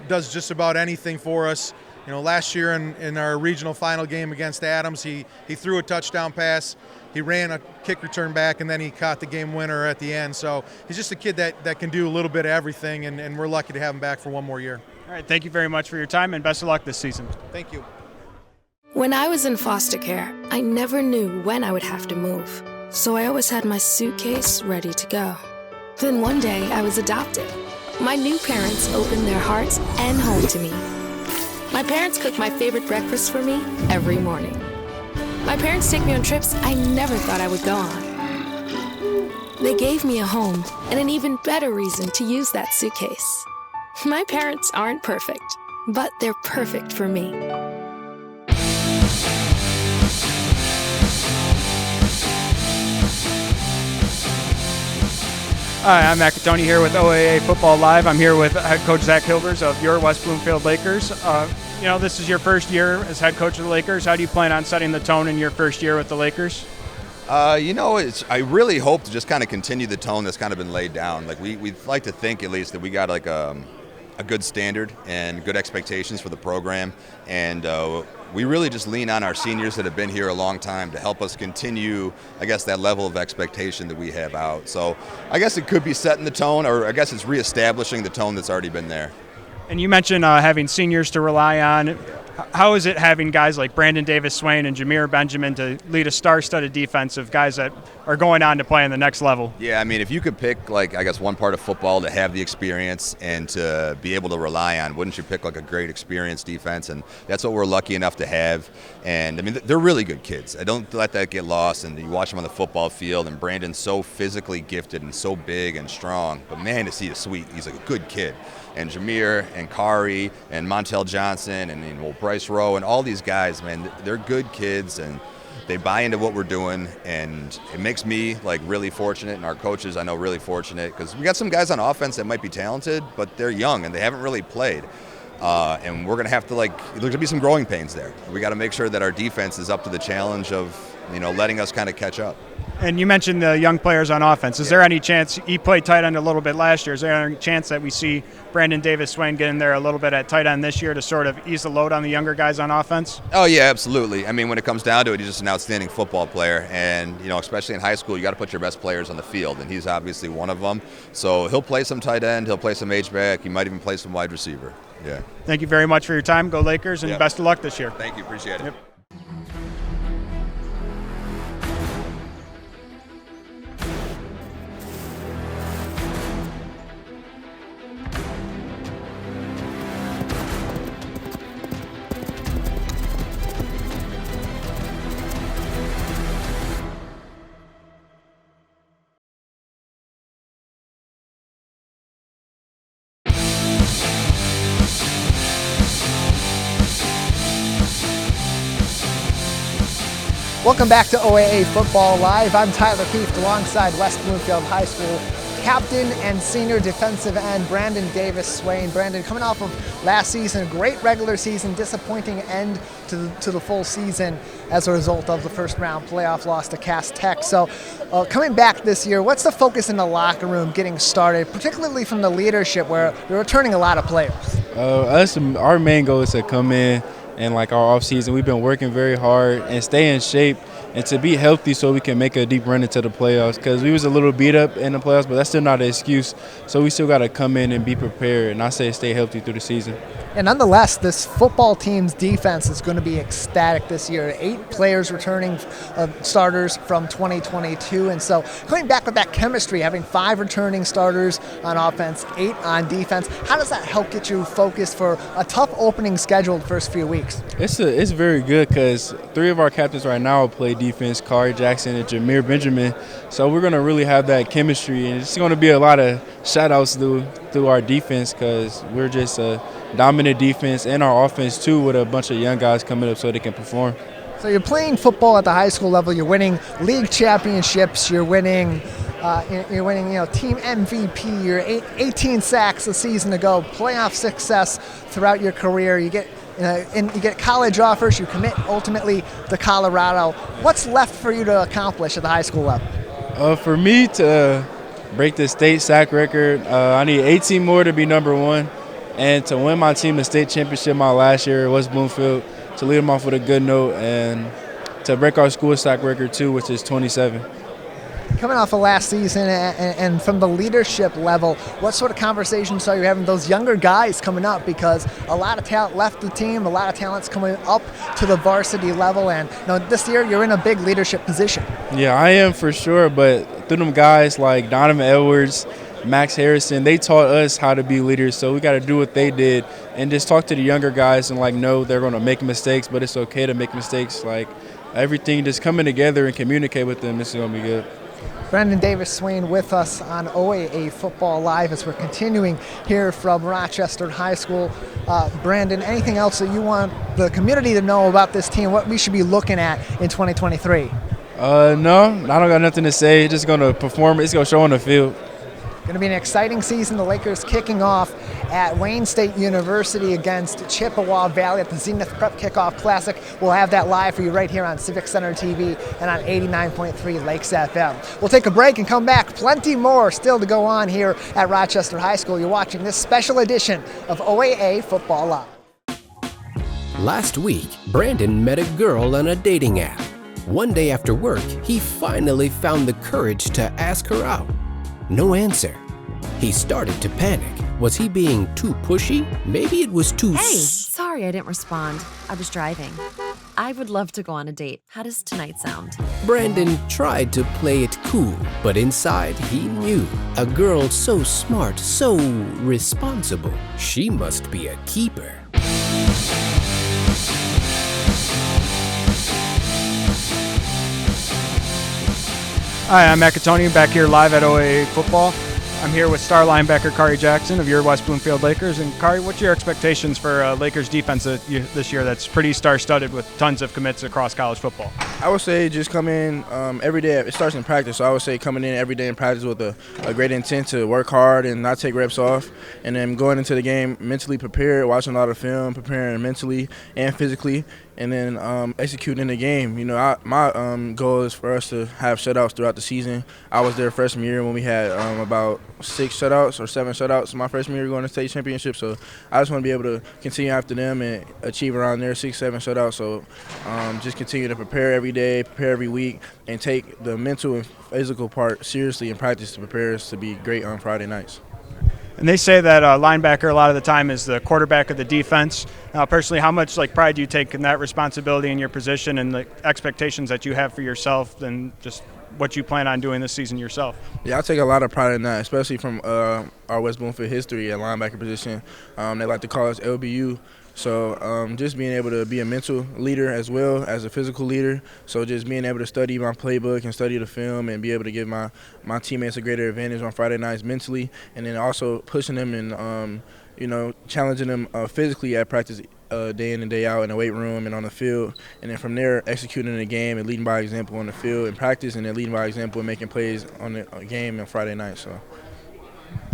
does just about anything for us. Last year in our regional final game against Adams, he threw a touchdown pass, he ran a kick return back, and then he caught the game winner at the end. So he's just a kid that can do a little bit of everything, and we're lucky to have him back for one more year. All right, thank you very much for your time, and best of luck this season. Thank you. When I was in foster care, I never knew when I would have to move, so I always had my suitcase ready to go. Then one day, I was adopted. My new parents opened their hearts and home to me. My parents cook my favorite breakfast for me every morning. My parents take me on trips I never thought I would go on. They gave me a home and an even better reason to use that suitcase. My parents aren't perfect, but they're perfect for me. Hi, I'm Macatoni here with OAA Football Live. I'm here with head coach Zach Hilbers of your West Bloomfield Lakers. This is your first year as head coach of the Lakers. How do you plan on setting the tone in your first year with the Lakers? I really hope to just kind of continue the tone that's kind of been laid down. Like we'd like to think at least that we got like a good standard and good expectations for the program, and we really just lean on our seniors that have been here a long time to help us continue, I guess, that level of expectation that we have out. So I guess it could be setting the tone, or I guess it's reestablishing the tone that's already been there. And you mentioned having seniors to rely on. How is it having guys like Davis Swain and Shamir Benjamin to lead a star-studded defense of guys that are going on to play in the next level? Yeah, I mean, if you could pick, one part of football to have the experience and to be able to rely on, wouldn't you pick, a great experienced defense? And that's what we're lucky enough to have. And, I mean, they're really good kids. I don't let that get lost. And you watch them on the football field, and Brandon's so physically gifted and so big and strong. But, man, to see he's a good kid. And Shamir and Kari and Montel Johnson and Bryce Rowe and all these guys, man, they're good kids, and they buy into what we're doing, and it makes me really fortunate, and our coaches I know really fortunate, because we got some guys on offense that might be talented, but they're young and they haven't really played. And we're going to have to there's going to be some growing pains there. We got to make sure that our defense is up to the challenge of letting us kind of catch up. And you mentioned the young players on offense. Is there any chance, he played tight end a little bit last year, is there any chance that we see Davis Swain get in there a little bit at tight end this year to sort of ease the load on the younger guys on offense? Oh, yeah, absolutely. I mean, when it comes down to it, he's just an outstanding football player. And, especially in high school, you got to put your best players on the field, and he's obviously one of them. So he'll play some tight end, he'll play some H-back, he might even play some wide receiver. Yeah. Thank you very much for your time. Go Lakers, and best of luck this year. Thank you. Appreciate it. Yep. Welcome back to OAA Football Live. I'm Tyler Keefe alongside West Bloomfield High School captain and senior defensive end Davis Swain. Brandon, coming off of last season, a great regular season, disappointing end to the full season as a result of the first round playoff loss to Cass Tech. So coming back this year, what's the focus in the locker room getting started, particularly from the leadership where you're returning a lot of players? Our main goal is to come in and like our off season, we've been working very hard and stay in shape and to be healthy so we can make a deep run into the playoffs, because we was a little beat up in the playoffs, but that's still not an excuse. So we still got to come in and be prepared, and I say stay healthy through the season. And nonetheless, this football team's defense is going to be ecstatic this year. 8 players returning starters from 2022. And so coming back with that chemistry, having 5 returning starters on offense, 8 on defense, how does that help get you focused for a tough opening schedule the first few weeks? It's very good because 3 of our captains right now play defense, Kari Jackson and Shamir Benjamin. So we're going to really have that chemistry, and it's going to be a lot of shout-outs through our defense because we're just a dominant defense, and our offense too, with a bunch of young guys coming up so they can perform. So you're playing football at the high school level. You're winning league championships. You're winning team MVP. You're 18 sacks a season ago. Playoff success throughout your career. You get college offers. You commit ultimately to Colorado. What's left for you to accomplish at the high school level? For me to break the state sack record, I need 18 more to be number 1. And to win my team the state championship my last year at West Bloomfield, to lead them off with a good note, and to break our school sack record too, which is 27. Coming off of last season and from the leadership level, what sort of conversations are you having with those younger guys coming up? Because a lot of talent left the team, a lot of talent's coming up to the varsity level, and this year you're in a big leadership position. Yeah, I am for sure, but through them guys like Donovan Edwards, Max Harrison, they taught us how to be leaders, so we got to do what they did and just talk to the younger guys and know they're going to make mistakes, but it's okay to make mistakes. Everything just coming together and communicate with them, this is going to be good. Brendan Davis Swain with us on OAA Football Live as we're continuing here from Rochester High School. Brandon, anything else that you want the community to know about this team, what we should be looking at in 2023? No, I don't got nothing to say. Just going to perform. It's going to show on the field. Going to be an exciting season. The Lakers kicking off at Wayne State University against Chippewa Valley at the Zenith Prep Kickoff Classic. We'll have that live for you right here on Civic Center TV and on 89.3 Lakes FM. We'll take a break and come back. Plenty more still to go on here at Rochester High School. You're watching this special edition of OAA Football Live. Last week, Brandon met a girl on a dating app. One day after work, he finally found the courage to ask her out. No answer. He started to panic. Was he being too pushy? Maybe it was too... Hey, sorry I didn't respond. I was driving. I would love to go on a date. How does tonight sound? Brandon tried to play it cool, but inside he knew. A girl so smart, so responsible. She must be a keeper. Hi, I'm Matt Catoni, back here live at OAA Football. I'm here with star linebacker Kari Jackson of your West Bloomfield Lakers. And Kari, what's your expectations for Lakers defense this year that's pretty star-studded with tons of commits across college football? I would say just come in every day. It starts in practice, so I would say coming in every day in practice with a great intent to work hard and not take reps off. And then going into the game mentally prepared, watching a lot of film, preparing mentally and physically, and then executing in the game. My goal is for us to have shutouts throughout the season. I was there freshman year when we had about 6 shutouts or 7 shutouts my freshman year going to state championship. So I just want to be able to continue after them and achieve around there 6, 7 shutouts. So just continue to prepare every day, prepare every week, and take the mental and physical part seriously in practice to prepare us to be great on Friday nights. And they say that linebacker a lot of the time is the quarterback of the defense. Personally, how much pride do you take in that responsibility in your position and the expectations that you have for yourself and just what you plan on doing this season yourself? Yeah, I take a lot of pride in that, especially from our West Bloomfield history at linebacker position. They like to call us LBU. So just being able to be a mental leader as well as a physical leader. So just being able to study my playbook and study the film and be able to give my teammates a greater advantage on Friday nights mentally, and then also pushing them and challenging them physically at practice day in and day out in the weight room and on the field. And then from there, executing the game and leading by example on the field and practice, and then leading by example and making plays on the game on Friday night. So.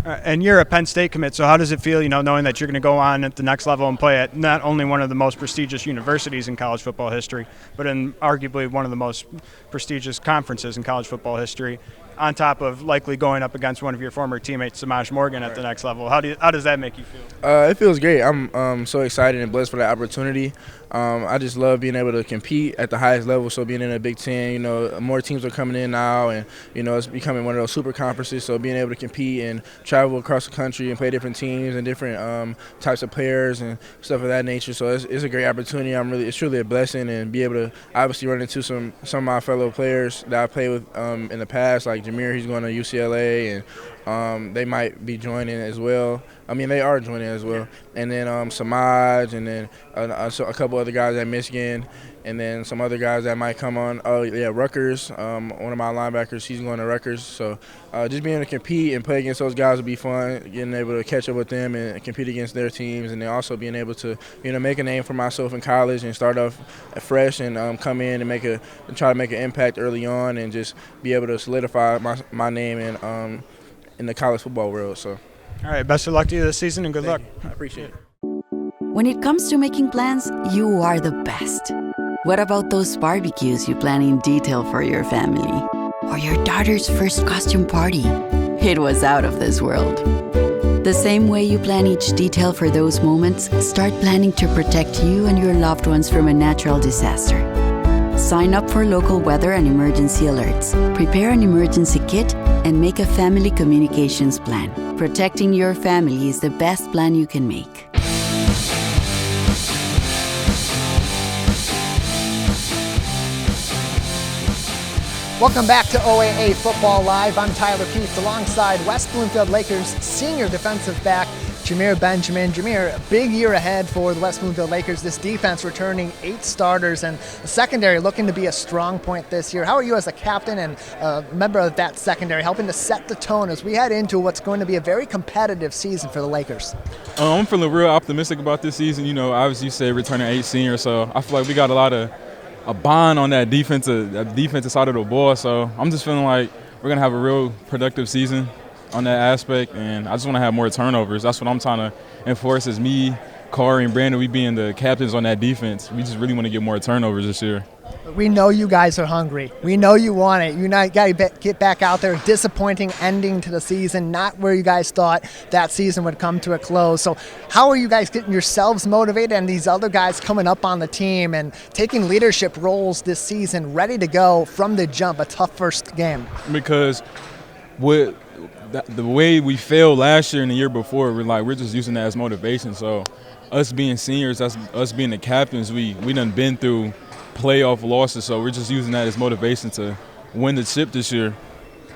And you're a Penn State commit, so how does it feel, knowing that you're going to go on at the next level and play at not only one of the most prestigious universities in college football history, but in arguably one of the most prestigious conferences in college football history? on top of likely going up against one of your former teammates, Samaj Morgan, at the next level. How does that make you feel? It feels great. I'm so excited and blessed for the opportunity. I just love being able to compete at the highest level. So being in the Big Ten, you know, more teams are coming in now, and you know, it's becoming one of those super conferences. So being able to compete and travel across the country and play different teams and different types of players and stuff of that nature. So it's a great opportunity. It's truly a blessing, and be able to obviously run into some of my fellow players that I played with in the past, like Shamir. He's going to UCLA, and they might be joining as well. I mean, they are joining as well. And then Samaj, and then a couple other guys at Michigan, and then some other guys that might come on. Oh, yeah, Rutgers, one of my linebackers, he's going to Rutgers. So just being able to compete and play against those guys would be fun, getting able to catch up with them and compete against their teams, and then also being able to, you know, make a name for myself in college and start off fresh and come in and try to make an impact early on and just be able to solidify my name in the college football world. So. All right, best of luck to you this season, and good luck. I appreciate it. When it comes to making plans, you are the best. What about those barbecues you plan in detail for your family? Or your daughter's first costume party? It was out of this world. The same way you plan each detail for those moments, start planning to protect you and your loved ones from a natural disaster. Sign up for local weather and emergency alerts. Prepare an emergency kit and make a family communications plan. Protecting your family is the best plan you can make. Welcome back to OAA Football Live. I'm Tyler Keith alongside West Bloomfield Lakers senior defensive back Shamir Benjamin. Shamir, big year ahead for the West Bloomfield Lakers. This defense returning 8 starters, and the secondary looking to be a strong point this year. How are you as a captain and a member of that secondary helping to set the tone as we head into what's going to be a very competitive season for the Lakers? I'm feeling real optimistic about this season. You know, obviously you say returning 8 seniors, so I feel like we got a bond on that defensive side of the ball. So I'm just feeling like we're going to have a real productive season on that aspect, and I just want to have more turnovers. That's what I'm trying to enforce as me, Kari, and Brandon, we being the captains on that defense. We just really want to get more turnovers this year. We know you guys are hungry. We know you want it. You got to get back out there. Disappointing ending to the season, not where you guys thought that season would come to a close. So how are you guys getting yourselves motivated and these other guys coming up on the team and taking leadership roles this season, ready to go from the jump, a tough first game? Because with the way we failed last year and the year before, we're just using that as motivation. So us being seniors, us being the captains, we done been through playoff losses, so we're just using that as motivation to win the chip this year.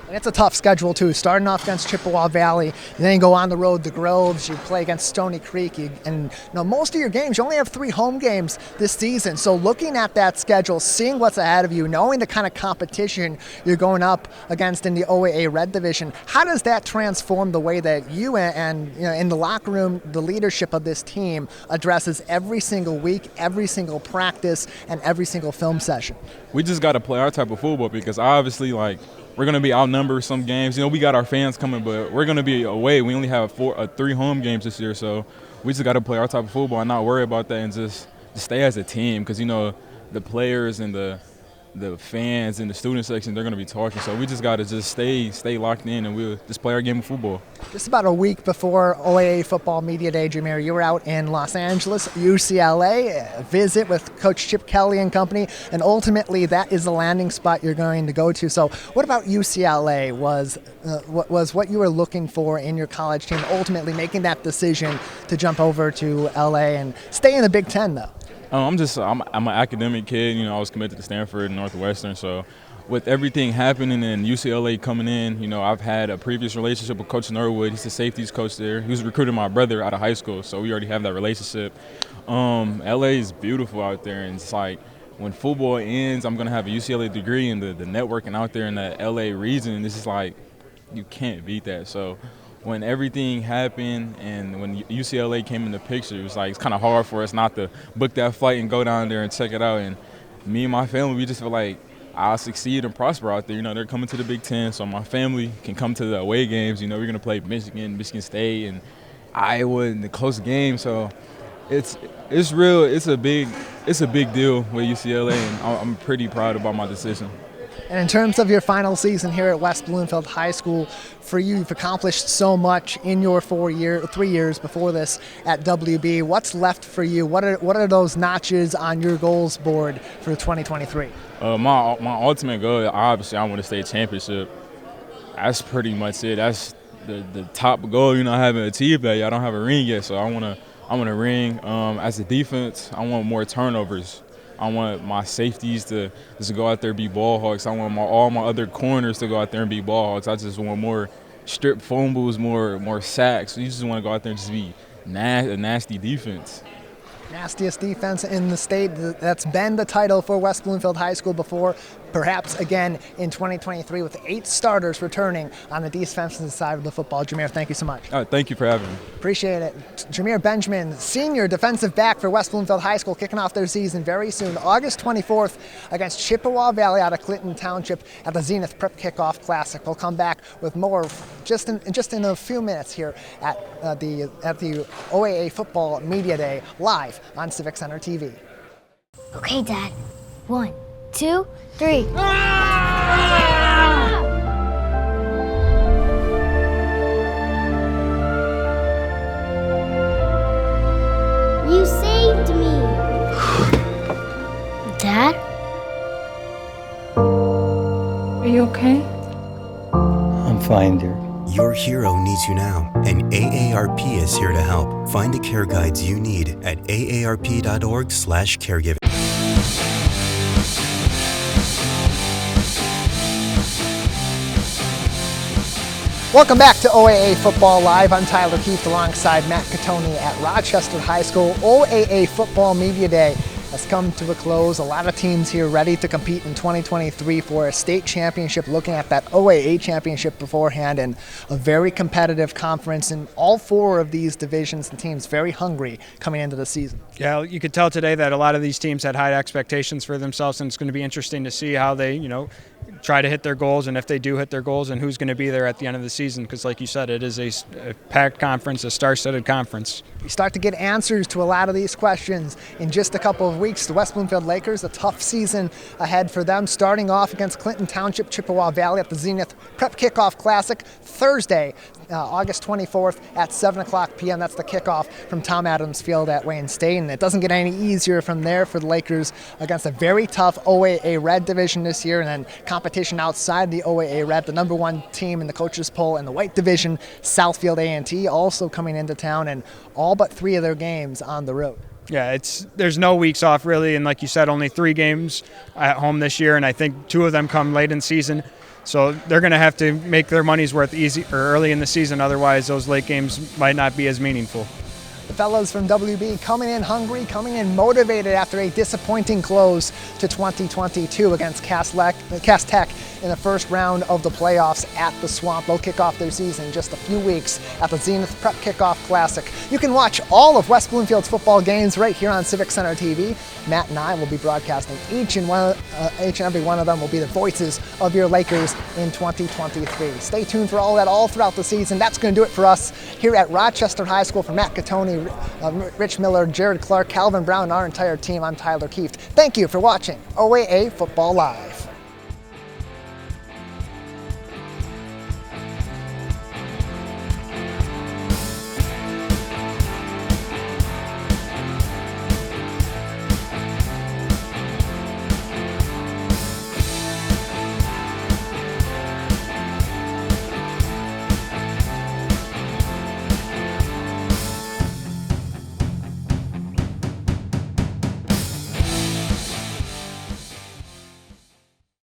And it's a tough schedule too, starting off against Chippewa Valley, and then you go on the road to Groves, you play against Stoney Creek, and most of your games, you only have 3 home games this season. So looking at that schedule, seeing what's ahead of you, knowing the kind of competition you're going up against in the OAA Red Division, how does that transform the way that you and in the locker room, the leadership of this team addresses every single week, every single practice, and every single film session? We just got to play our type of football, because obviously, we're going to be outnumbered some games. We got our fans coming, but we're going to be away. We only have 3 home games this year, so we just got to play our type of football and not worry about that and just stay as a team, because, the players and the fans and the student section, they're going to be talking. So we just got to just stay locked in, and we'll just play our game of football. Just about a week before OAA Football Media Day, Shamir, you were out in Los Angeles, UCLA, a visit with Coach Chip Kelly and company, and ultimately that is the landing spot you're going to go to. So what about UCLA was what you were looking for in your college team, ultimately making that decision to jump over to LA and stay in the Big Ten, though? I'm an academic kid. I was committed to Stanford and Northwestern. So with everything happening and UCLA coming in, I've had a previous relationship with Coach Norwood. He's the safeties coach there. He was recruiting my brother out of high school, so we already have that relationship. LA is beautiful out there, and it's like when football ends, I'm going to have a UCLA degree, and the networking out there in the LA region, this is like you can't beat that. So when everything happened and when UCLA came in the picture, it was like it's kind of hard for us not to book that flight and go down there and check it out. And me and my family, we just feel like I'll succeed and prosper out there. They're coming to the Big Ten, so my family can come to the away games. We're going to play Michigan State, and Iowa in the close game. So it's real. It's a big deal with UCLA, and I'm pretty proud about my decision. And in terms of your final season here at West Bloomfield High School, for you, you've accomplished so much in your 3 years before this at WB. What's left for you? What are those notches on your goals board for 2023? My ultimate goal, obviously, I want to state championship. That's pretty much it. That's the top goal. I haven't achieved that yet. I don't have a ring yet, so I want a ring. As a defense, I want more turnovers. I want my safeties to just go out there and be ball hawks. I want all my other corners to go out there and be ball hawks. I just want more strip fumbles, more sacks. You just want to go out there and just be a nasty defense. Nastiest defense in the state. That's been the title for West Bloomfield High School before, perhaps again in 2023 with 8 starters returning on the defensive side of the football. Shamir, thank you so much. Thank you for having me. Appreciate it. Shamir Benjamin, senior defensive back for West Bloomfield High School, kicking off their season very soon, August 24th against Chippewa Valley out of Clinton Township at the Zenith Prep Kickoff Classic. We'll come back with more just in a few minutes here at the OAA Football Media Day live on Civic Center TV. Okay, Dad. 1, 2, 3. You saved me. Dad? Are you okay? I'm fine, dear. Your hero needs you now, and AARP is here to help. Find the care guides you need at aarp.org/caregiving. Welcome back to OAA Football Live. I'm Tyler Keefe alongside Matt Catoni at Rochester High School. OAA Football Media Day has come to a close. A lot of teams here ready to compete in 2023 for a state championship, looking at that OAA championship beforehand, and a very competitive conference in all 4 of these divisions and teams very hungry coming into the season. Yeah, you could tell today that a lot of these teams had high expectations for themselves, and it's going to be interesting to see how they, try to hit their goals, and if they do hit their goals, and who's going to be there at the end of the season, because like you said, it is a packed conference, a star-studded conference. We start to get answers to a lot of these questions in just a couple of weeks. The West Bloomfield Lakers, a tough season ahead for them, starting off against Clinton Township, Chippewa Valley at the Zenith Prep Kickoff Classic Thursday, August 24th at 7 o'clock p.m. That's the kickoff from Tom Adams Field at Wayne State, and it doesn't get any easier from there for the Lakers against a very tough OAA Red division this year, and then competition outside the OAA Red, the number 1 team in the coaches poll in the white division, Southfield A&T, also coming into town, and all but 3 of their games on the road. Yeah, there's no weeks off really, and like you said, only 3 games at home this year, and I think 2 of them come late in season. So they're going to have to make their money's worth early in the season, otherwise those late games might not be as meaningful. The fellows from WB coming in hungry, coming in motivated after a disappointing close to 2022 against Cass Tech in the first round of the playoffs at the Swamp. They'll kick off their season in just a few weeks at the Zenith Prep Kickoff Classic. You can watch all of West Bloomfield's football games right here on Civic Center TV. Matt and I will be broadcasting each and every one of them will be the voices of your Lakers in 2023. Stay tuned for all that all throughout the season. That's going to do it for us here at Rochester High School. For Matt Catoni, Rich Miller, Jared Clark, Calvin Brown, and our entire team, I'm Tyler Keefe. Thank you for watching OAA Football Live.